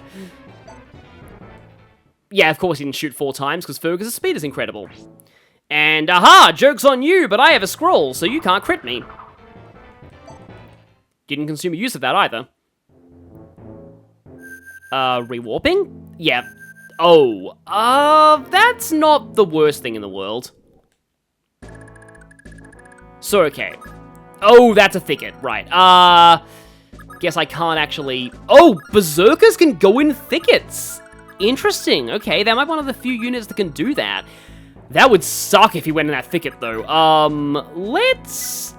A: Yeah, of course he didn't shoot 4 times because Fergus' speed is incredible. And, aha, joke's on you, but I have a scroll, so you can't crit me. Didn't consume a use of that either. Rewarping? Yeah. Oh, that's not the worst thing in the world. So, okay. Oh, that's a thicket, right. Guess I can't actually... Oh, Berserkers can go in thickets! Interesting, okay, that might be one of the few units that can do that. That would suck if he went in that thicket, though. Let's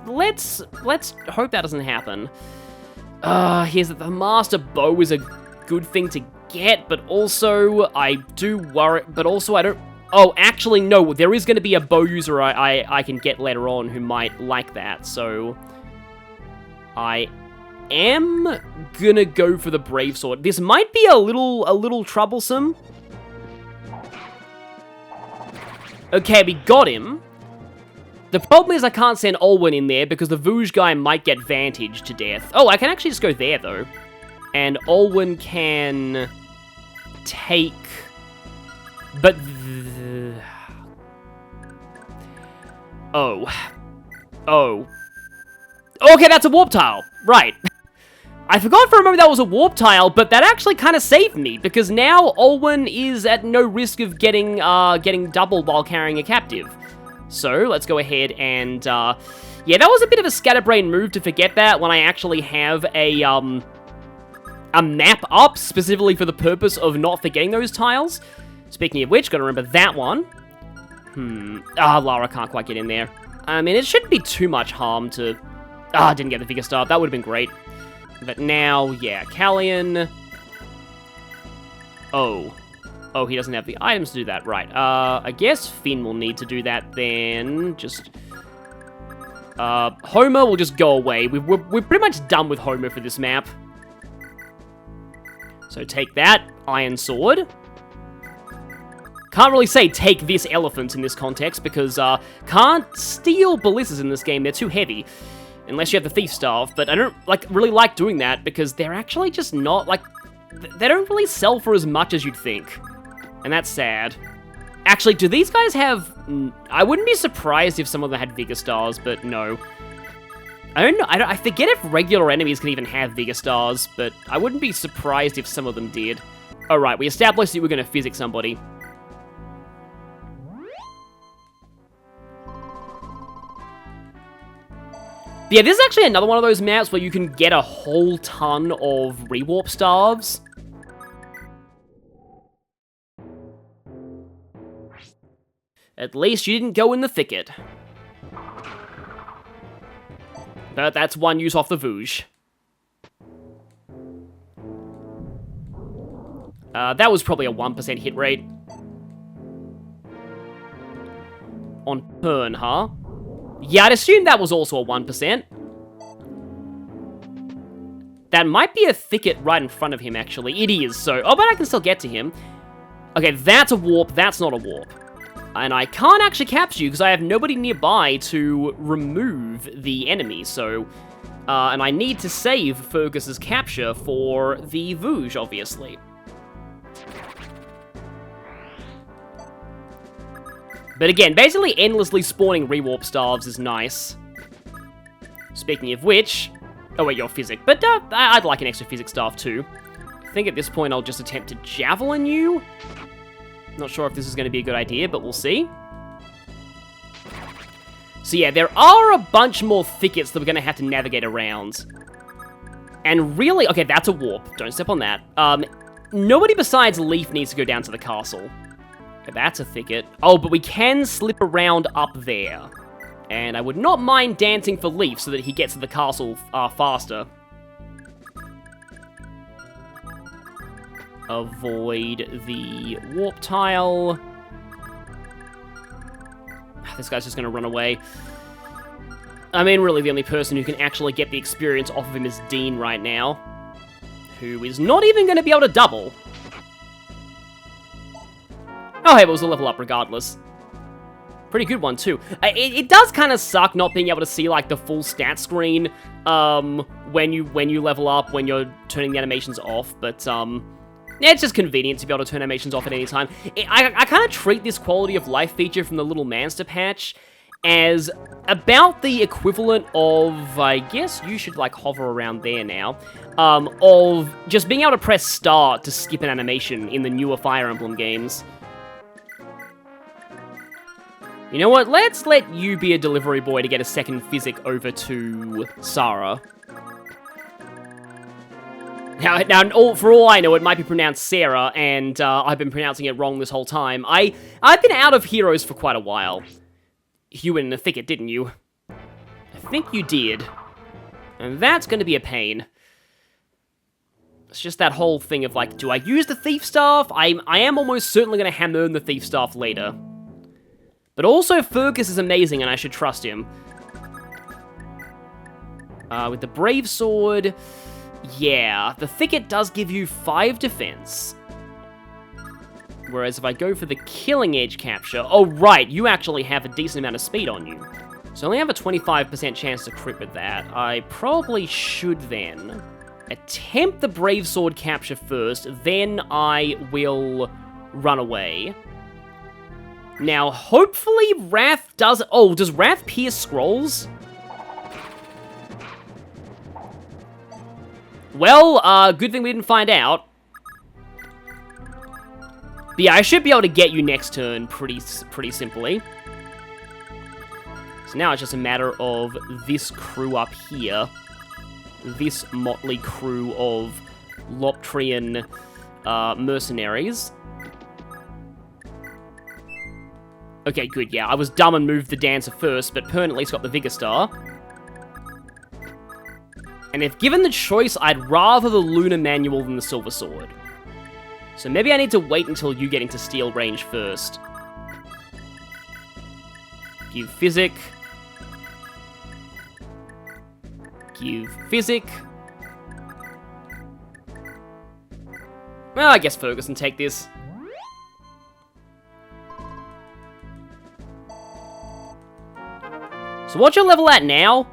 A: hope that doesn't happen. Here's that the Master Bow is a good thing to get, but also, I do worry, but also I don't... Oh, actually, no, there is going to be a bow user I can get later on who might like that, so... I am gonna go for the Brave Sword. This might be a little troublesome. Okay, we got him. The problem is I can't send Olwen in there because the Vouge guy might get Vantage to death. Oh, I can actually just go there, though. And Olwen can take... But... Oh. Okay, that's a warp tile. Right. I forgot for a moment that was a warp tile, but that actually kind of saved me, because now Olwen is at no risk of getting doubled while carrying a captive. So, let's go ahead and, yeah, that was a bit of a scatterbrain move to forget that when I actually have a map up specifically for the purpose of not forgetting those tiles. Speaking of which, gotta remember that one. Lara can't quite get in there. I mean, it shouldn't be too much harm to... didn't get the Vigor Star. That would have been great. But now, yeah, Callion... Oh, he doesn't have the items to do that. Right, I guess Finn will need to do that then. Just... Homer will just go away. We're pretty much done with Homer for this map. So take that, Iron Sword. Can't really say take this elephant in this context, because, can't steal ballistas in this game. They're too heavy. Unless you have the Thief Staff, but I don't, really like doing that, because they're actually just not, they don't really sell for as much as you'd think. And that's sad. Actually, do these guys have... I wouldn't be surprised if some of them had Vigor Stars, but no. I don't know, I forget if regular enemies can even have Vigor Stars, but I wouldn't be surprised if some of them did. Alright, we established that we're going to physic somebody. Yeah, this is actually another one of those maps where you can get a whole ton of rewarp staves. At least you didn't go in the thicket. But that's one use off the Vouge. That was probably a 1% hit rate. On turn, huh? Yeah, I'd assume that was also a 1%. That might be a thicket right in front of him, actually. It is, so... Oh, but I can still get to him. Okay, that's a warp. That's not a warp. And I can't actually capture you because I have nobody nearby to remove the enemy, so... and I need to save Fergus's capture for the Vouge, obviously. But again, basically endlessly spawning rewarp staves is nice. Speaking of which... Oh wait, you're Physic. But I'd like an extra Physic staff too. I think at this point I'll just attempt to Javelin you. Not sure if this is going to be a good idea, but we'll see. So yeah, there are a bunch more thickets that we're going to have to navigate around. And really... Okay, that's a warp. Don't step on that. Nobody besides Leaf needs to go down to the castle. Okay, that's a thicket. Oh, but we can slip around up there. And I would not mind dancing for Leaf so that he gets to the castle faster. Avoid the warp tile. This guy's just going to run away. I mean, really, the only person who can actually get the experience off of him is Dean right now. Who is not even going to be able to double. Oh, hey, but it was a level up regardless. Pretty good one, too. It does kind of suck not being able to see, like, the full stat screen when you level up, when you're turning the animations off, but, yeah, it's just convenient to be able to turn animations off at any time. I kind of treat this quality of life feature from the Little Manster patch as about the equivalent of, I guess you should, like, hover around there now, of just being able to press start to skip an animation in the newer Fire Emblem games. You know what? Let's let you be a delivery boy to get a second Physic over to Sara. Now, for all I know, it might be pronounced Sara, and I've been pronouncing it wrong this whole time. I've been out of heroes for quite a while. You went in a thicket, didn't you? I think you did. And that's going to be a pain. It's just that whole thing of, like, do I use the Thief Staff? I am almost certainly going to hammer the Thief Staff later. But also, Fergus is amazing, and I should trust him. With the Brave Sword... Yeah, the Thicket does give you 5 defense. Whereas if I go for the Killing Edge capture... Oh, right, you actually have a decent amount of speed on you. So I only have a 25% chance to crit with that. I probably should then attempt the Brave Sword capture first, then I will run away. Now, hopefully Wrath does... Oh, does Wrath pierce scrolls? Well, good thing we didn't find out. But yeah, I should be able to get you next turn pretty simply. So now it's just a matter of this crew up here. This motley crew of Loptrian mercenaries. Okay, good, yeah. I was dumb and moved the Dancer first, but Pern at least got the Vigor Star. And if given the choice, I'd rather the Lunar Manual than the Silver Sword. So maybe I need to wait until you get into steel range first. Give Physic. Give Physic. Well, I guess Fergus can take this. So what's your level at now?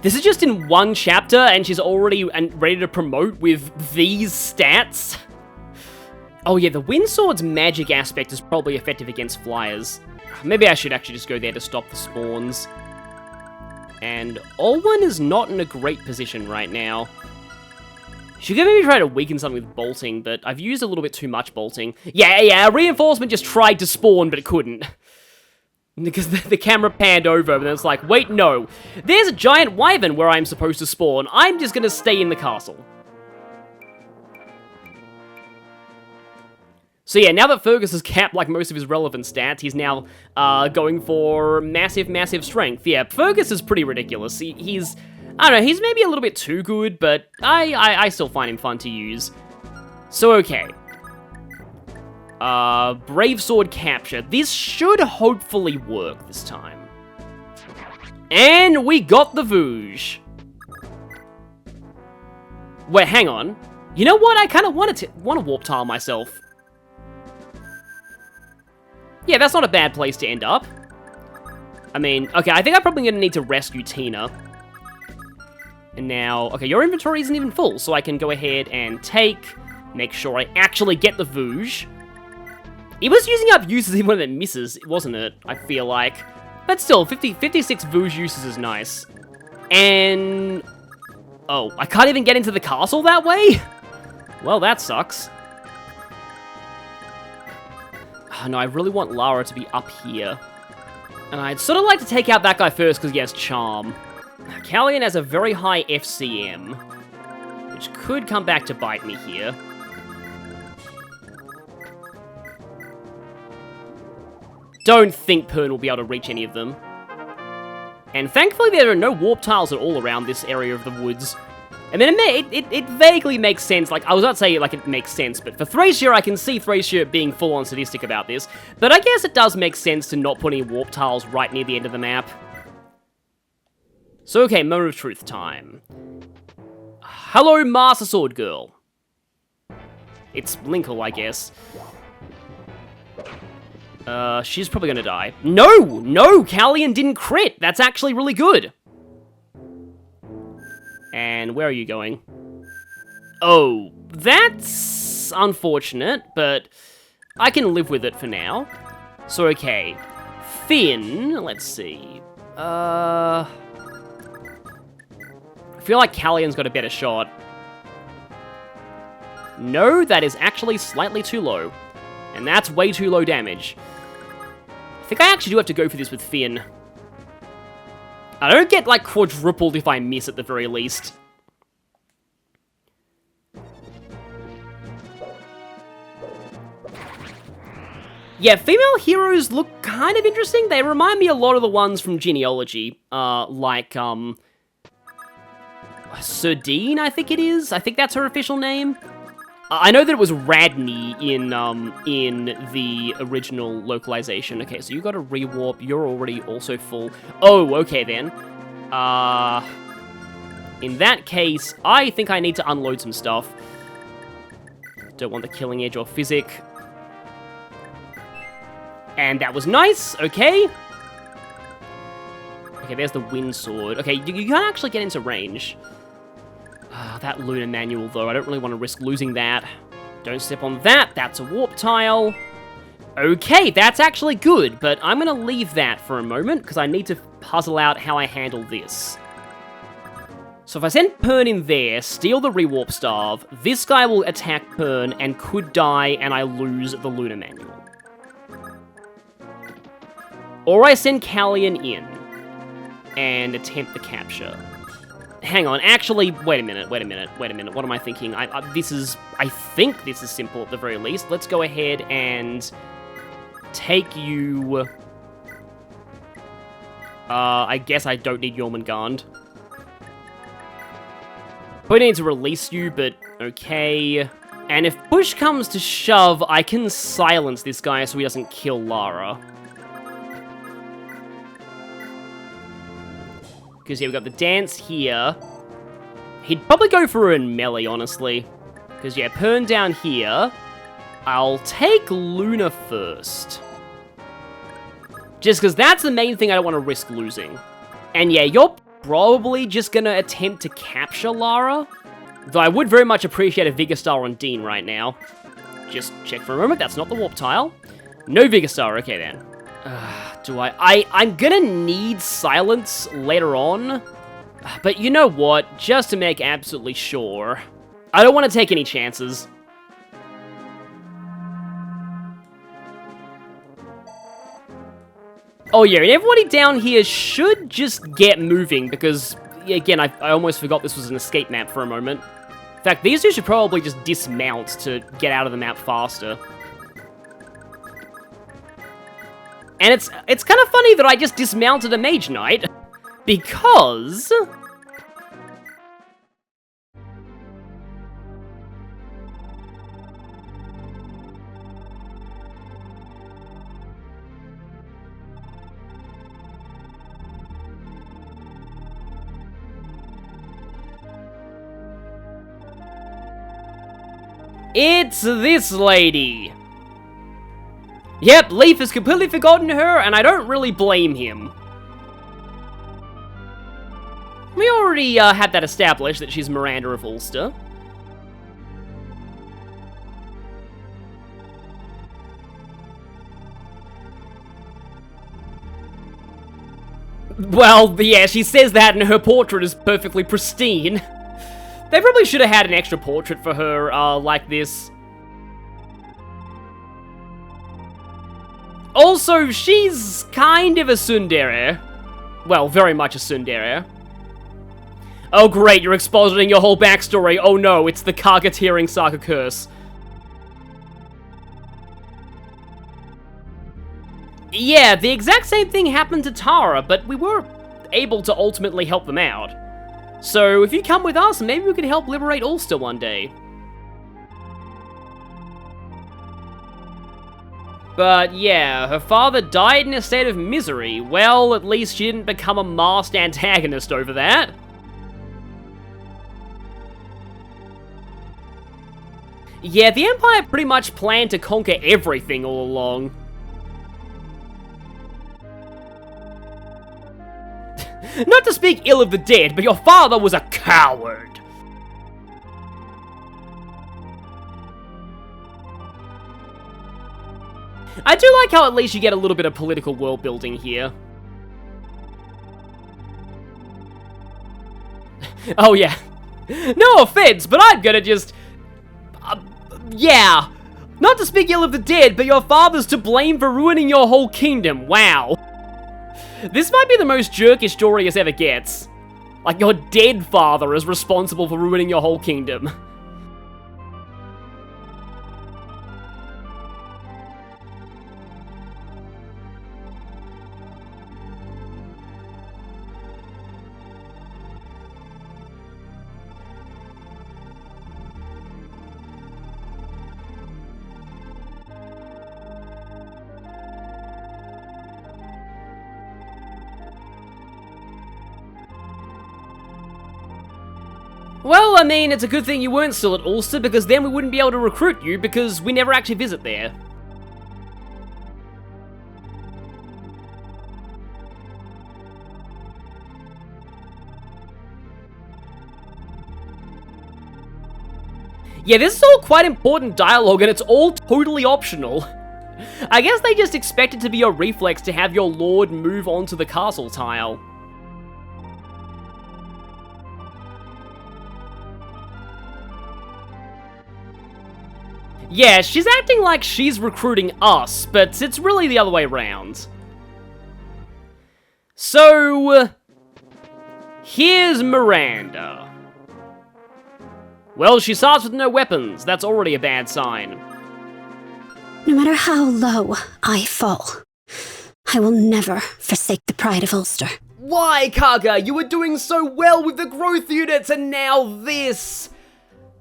A: This is just in one chapter, and she's already ready to promote with these stats? Oh yeah, the Windsword's magic aspect is probably effective against flyers. Maybe I should actually just go there to stop the spawns. And Olwen is not in a great position right now. She could maybe try to weaken something with bolting, but I've used a little bit too much bolting. Yeah, Reinforcement just tried to spawn, but it couldn't. Because the camera panned over, and it's like, wait, no. There's a giant wyvern where I'm supposed to spawn. I'm just gonna stay in the castle. So yeah, now that Fergus has capped, like, most of his relevant stats, he's now, going for massive strength. Yeah, Fergus is pretty ridiculous. He's, I don't know, he's maybe a little bit too good, but I still find him fun to use. So, okay. Brave Sword capture. This should hopefully work this time. And we got the Vouge. Wait, hang on. You know what? I kind of want to Warp Tile myself. Yeah, that's not a bad place to end up. I mean, okay, I think I'm probably going to need to rescue Tina. And now, okay, your inventory isn't even full, so I can go ahead and make sure I actually get the Vouge. It was using up uses even when it misses, wasn't it? I feel like. But still, 56 Vouge uses is nice. And... oh, I can't even get into the castle that way? Well, that sucks. Oh, no, I really want Lara to be up here. And I'd sort of like to take out that guy first because he has Charm. Callian has a very high FCM, which could come back to bite me here. Don't think Pern will be able to reach any of them. And thankfully there are no warp tiles at all around this area of the woods. I mean, it vaguely makes sense. Like, I was about to say, like, it makes sense, but for Thracia, I can see Thracia being full-on sadistic about this. But I guess it does make sense to not put any warp tiles right near the end of the map. So, okay, moment of truth time. Hello, Master Sword Girl. It's Linkle, I guess. She's probably gonna die. No, Callian didn't crit. That's actually really good. And where are you going? Oh, that's unfortunate, but I can live with it for now. So, okay. Finn, let's see. I feel like Callian's got a better shot. No, that is actually slightly too low. And that's way too low damage. I think I actually do have to go for this with Finn. I don't get, like, quadrupled if I miss at the very least. Yeah, female heroes look kind of interesting. They remind me a lot of the ones from Genealogy. Like, Surdine, I think it is. I think that's her official name. I know that it was Radney in the original localization. Okay, so you got a rewarp. You're already also full. Oh, okay then. In that case, I think I need to unload some stuff. Don't want the Killing Edge or Physic. And that was nice. Okay. Okay, there's the Wind Sword. Okay, you can't actually get into range. That Lunar Manual, though, I don't really want to risk losing that. Don't step on that. That's a warp tile. Okay, that's actually good, but I'm going to leave that for a moment, because I need to puzzle out how I handle this. So if I send Pern in there, steal the Rewarp Staff, this guy will attack Pern and could die, and I lose the Lunar Manual. Or I send Callian in and attempt the capture. Hang on, actually, wait a minute, what am I thinking? I think this is simple at the very least. Let's go ahead and take you... I guess I don't need Jormungand. Probably need to release you, but okay. And if push comes to shove, I can silence this guy so he doesn't kill Lara. Because, yeah, we've got the dance here. He'd probably go for her in melee, honestly. Because, yeah, Pern down here. I'll take Luna first. Just because that's the main thing I don't want to risk losing. And, yeah, you're probably just going to attempt to capture Lara. Though I would very much appreciate a Vigor Star on Dean right now. Just check for a moment. That's not the warp tile. No Vigor Star. Okay, then. I'm gonna need silence later on, but you know what, just to make absolutely sure, I don't want to take any chances. Oh yeah, and everybody down here should just get moving, because, again, I almost forgot this was an escape map for a moment. In fact, these two should probably just dismount to get out of the map faster. And it's kind of funny that I just dismounted a Mage Knight, because... It's this lady. Yep, Leaf has completely forgotten her, and I don't really blame him. We already had that established, that she's Miranda of Ulster. Well, yeah, she says that and her portrait is perfectly pristine. They probably should have had an extra portrait for her, like this. Also, she's kind of a tsundere. Well, very much a tsundere. Oh great, you're expositing your whole backstory. Oh no, it's the Karga-tearing Saga curse. Yeah, the exact same thing happened to Tara, but we were able to ultimately help them out. So if you come with us, maybe we can help liberate Ulster one day. But yeah, her father died in a state of misery. Well, at least she didn't become a masked antagonist over that. Yeah, the Empire pretty much planned to conquer everything all along. Not to speak ill of the dead, but your father was a coward. I do like how at least you get a little bit of political world building here. Oh yeah. No offense, but I'm gonna just... yeah. Not to speak ill of the dead, but your father's to blame for ruining your whole kingdom. Wow. This might be the most jerkish Dorius ever gets. Like, your dead father is responsible for ruining your whole kingdom. Well, I mean, it's a good thing you weren't still at Ulster, because then we wouldn't be able to recruit you, because we never actually visit there. Yeah, this is all quite important dialogue, and it's all totally optional. I guess they just expect it to be a reflex to have your lord move onto the castle tile. Yeah, she's acting like she's recruiting us, but it's really the other way around. So, here's Miranda. Well, she starts with no weapons. That's already a bad sign.
C: No matter how low I fall, I will never forsake the pride of Ulster.
A: Why, Karga? You were doing so well with the growth units, and now this!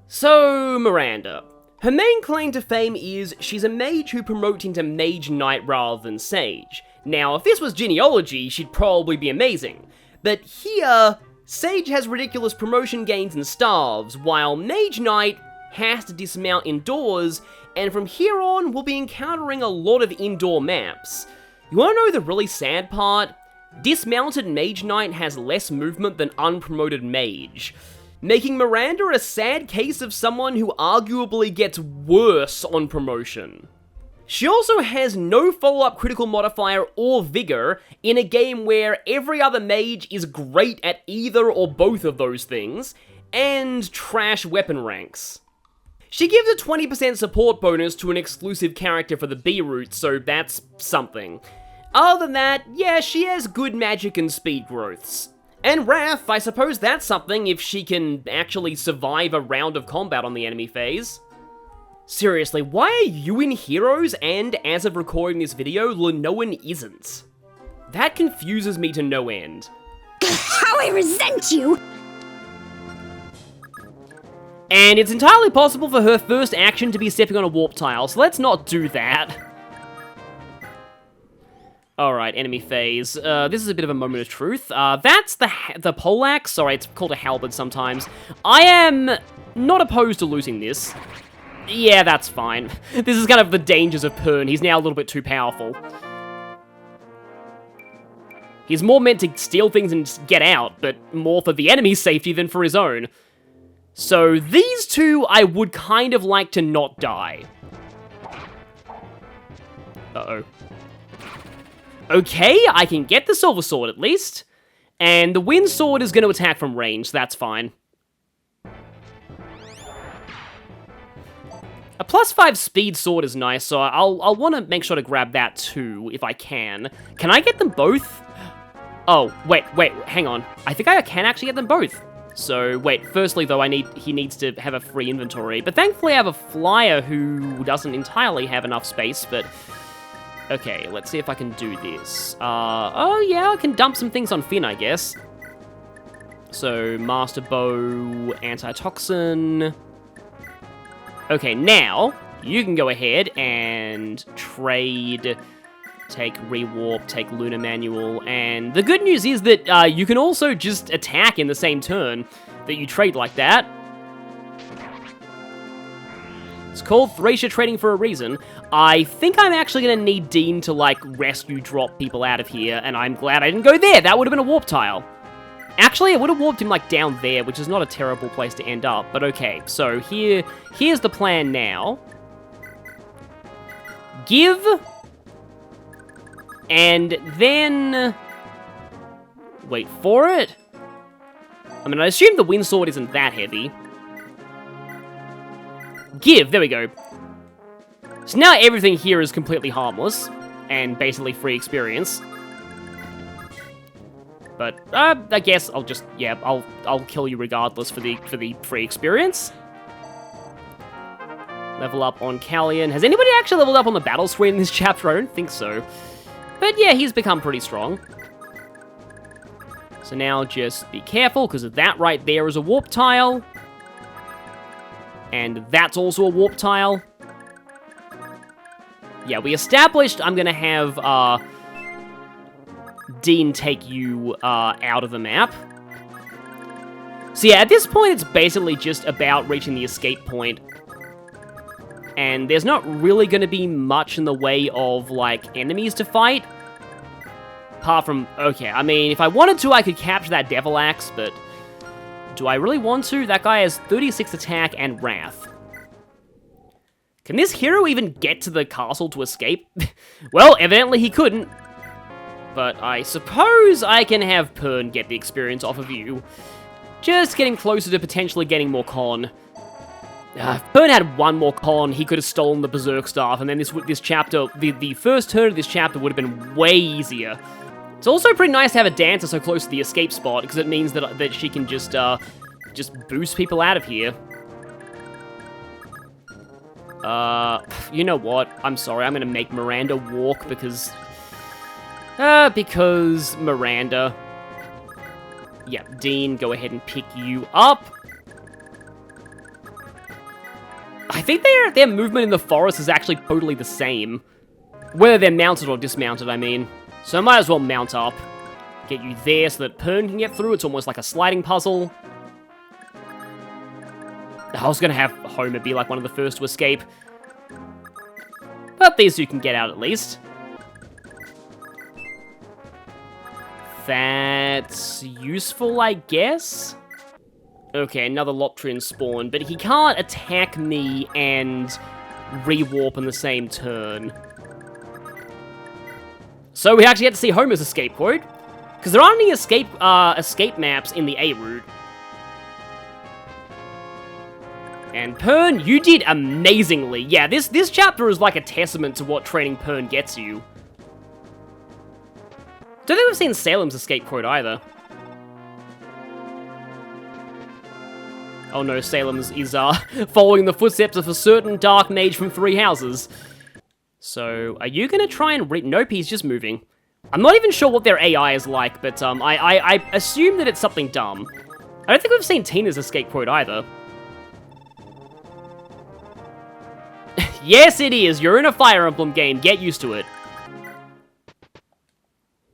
A: So, Miranda. Her main claim to fame is she's a mage who promotes into Mage Knight rather than Sage. Now, if this was genealogy, she'd probably be amazing. But here, Sage has ridiculous promotion gains and starves, while Mage Knight has to dismount indoors, and from here on, we'll be encountering a lot of indoor maps. You wanna know the really sad part? Dismounted Mage Knight has less movement than unpromoted Mage, making Miranda a sad case of someone who arguably gets worse on promotion. She also has no follow-up critical modifier or vigor in a game where every other mage is great at either or both of those things, and trash weapon ranks. She gives a 20% support bonus to an exclusive character for the B route, so that's something. Other than that, yeah, she has good magic and speed growths. And Wrath, I suppose that's something if she can actually survive a round of combat on the enemy phase. Seriously, why are you in Heroes and, as of recording this video, Lenoan isn't? That confuses me to no end.
C: How I resent you!
A: And it's entirely possible for her first action to be stepping on a warp tile, so let's not do that. Alright, enemy phase. This is a bit of a moment of truth. That's the poleaxe. Sorry, it's called a halberd sometimes. I am not opposed to losing this. Yeah, that's fine. This is kind of the dangers of Pern. He's now a little bit too powerful. He's more meant to steal things and get out, but more for the enemy's safety than for his own. So these two, I would kind of like to not die. Uh-oh. Okay, I can get the Silver Sword at least. And the Wind Sword is going to attack from range, so that's fine. A +5 speed sword is nice, so I'll want to make sure to grab that too, if I can. Can I get them both? Oh, wait, hang on. I think I can actually get them both. So, wait, firstly, though, he needs to have a free inventory. But thankfully, I have a flyer who doesn't entirely have enough space, but... Okay, let's see if I can do this. Oh, yeah, I can dump some things on Finn, I guess. So, Master Bow, Antitoxin... Okay, now, you can go ahead and trade, take Rewarp, take Lunar Manual, and the good news is that you can also just attack in the same turn that you trade like that. It's called Thracia trading for a reason. I think I'm actually going to need Dean to, like, rescue drop people out of here, and I'm glad I didn't go there. That would have been a warp tile. Actually, I would have warped him, like, down there, which is not a terrible place to end up. But okay, so here's the plan now. Give. And then... Wait for it? I mean, I assume the Wind Sword isn't that heavy. Give, there we go. So now everything here is completely harmless. And basically free experience. But, I guess I'll just, yeah, I'll kill you regardless for the free experience. Level up on Callion. Has anybody actually leveled up on the battle screen in this chapter? I don't think so. But yeah, he's become pretty strong. So now just be careful, because that right there is a warp tile. And that's also a warp tile. Yeah, we established I'm gonna have, Dean take you out of the map. So yeah, at this point, it's basically just about reaching the escape point. And there's not really going to be much in the way of, like, enemies to fight. Apart from, okay, I mean, if I wanted to, I could capture that Devil Axe, but do I really want to? That guy has 36 attack and Wrath. Can this hero even get to the castle to escape? Well, evidently he couldn't. But I suppose I can have Pern get the experience off of you. Just getting closer to potentially getting more con. If Pern had one more con, he could have stolen the Berserk Staff, and then this chapter, the first turn of this chapter would have been way easier. It's also pretty nice to have a dancer so close to the escape spot, because it means that she can just boost people out of here. You know what? I'm sorry, I'm gonna make Miranda walk, because Miranda. Yeah, Dean, go ahead and pick you up. I think their movement in the forest is actually totally the same. Whether they're mounted or dismounted, I mean. So I might as well mount up. Get you there so that Pern can get through. It's almost like a sliding puzzle. I was going to have Homer be like one of the first to escape. But these two can get out at least. That's useful, I guess? Okay, another Loptrian spawn, but he can't attack me and re-warp in the same turn. So we actually get to see Homer's escape quote, because there aren't any escape maps in the A route. And Pern, you did amazingly. Yeah, this chapter is like a testament to what training Pern gets you. Don't think we've seen Salem's escape quote either. Oh no, Salem is following the footsteps of a certain dark mage from Three Houses. So, are you gonna try and nope, he's just moving. I'm not even sure what their AI is like, but I assume that it's something dumb. I don't think we've seen Tina's escape quote either. Yes, it is. You're in a Fire Emblem game. Get used to it.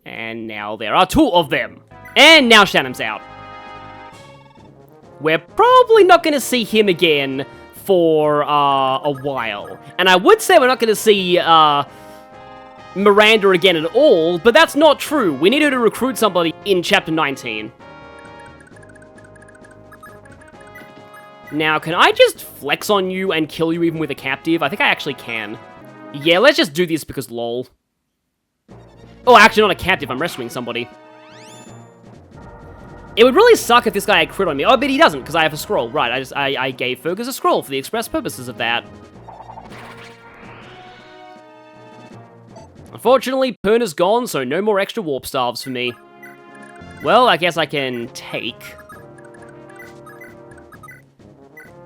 A: And now there are two of them. And now Shanam's out. We're probably not going to see him again for a while. And I would say we're not going to see Miranda again at all, but that's not true. We need her to recruit somebody in Chapter 19. Now, can I just flex on you and kill you even with a captive? I think I actually can. Yeah, let's just do this because lol. Oh, actually not a captive, I'm rescuing somebody. It would really suck if this guy had crit on me. Oh, but he doesn't, because I have a scroll. Right, I gave Fergus a scroll for the express purposes of that. Unfortunately, Pern is gone, so no more extra warp staves for me. Well, I guess I can take...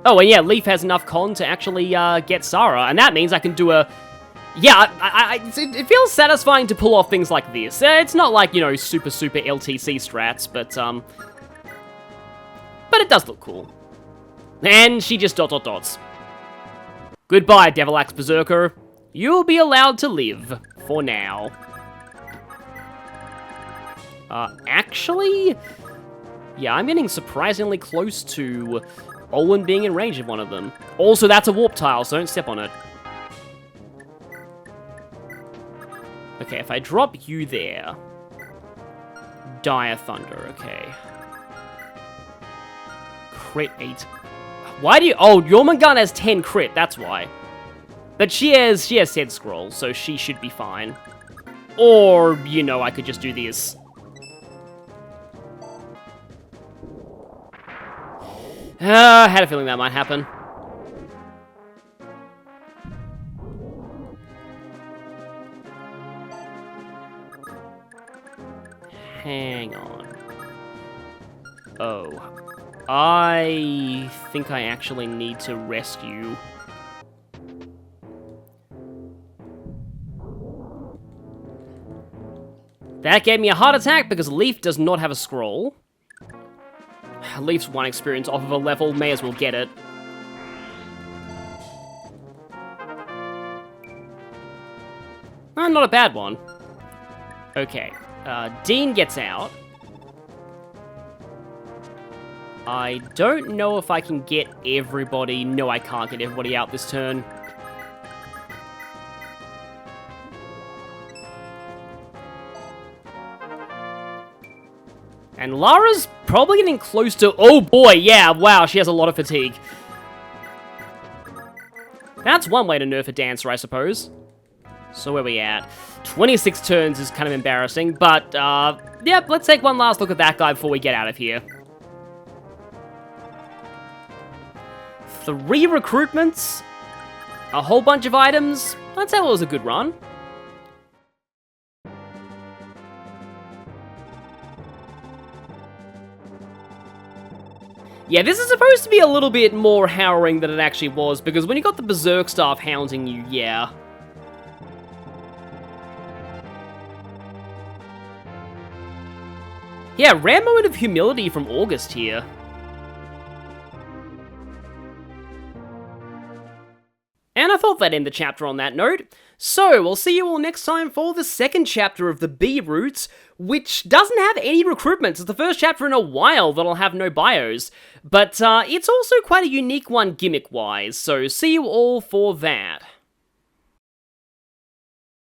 A: Oh, and yeah, Leaf has enough con to actually get Sara, and that means I can do a... Yeah, it feels satisfying to pull off things like this. It's not like, you know, super LTC strats, but it does look cool. And she just dots. Goodbye, Devil Axe Berserker. You'll be allowed to live, for now. Actually... Yeah, I'm getting surprisingly close to Olin being in range of one of them. Also, that's a warp tile, so don't step on it. Okay, if I drop you there... Dire Thunder, okay. Crit 8. Why do you... Oh, Jormungand has 10 crit, that's why. But she has Head Scroll, so she should be fine. Or, you know, I could just do this. I had a feeling that might happen. Hang on. Oh. I think I actually need to rescue. That gave me a heart attack because Leaf does not have a scroll. Leaf's 1 experience off of a level, may as well get it. Not a bad one. Okay, Dean gets out. I don't know if I can get everybody. No, I can't get everybody out this turn. And Lara's probably getting close to... Oh boy, yeah, wow, she has a lot of fatigue. That's one way to nerf a dancer, I suppose. So where are we at? 26 turns is kind of embarrassing, but, yep, let's take one last look at that guy before we get out of here. 3 recruitments, a whole bunch of items. I'd say it was a good run. Yeah, this is supposed to be a little bit more harrowing than it actually was, because when you got the Berserk staff hounding you, yeah. Yeah, rare moment of humility from August here. And I thought that'd end the chapter on that note. So, we'll see you all next time for the second chapter of the B routes, which doesn't have any recruitments. It's the first chapter in a while that'll have no bios. But it's also quite a unique one gimmick-wise, so see you all for that.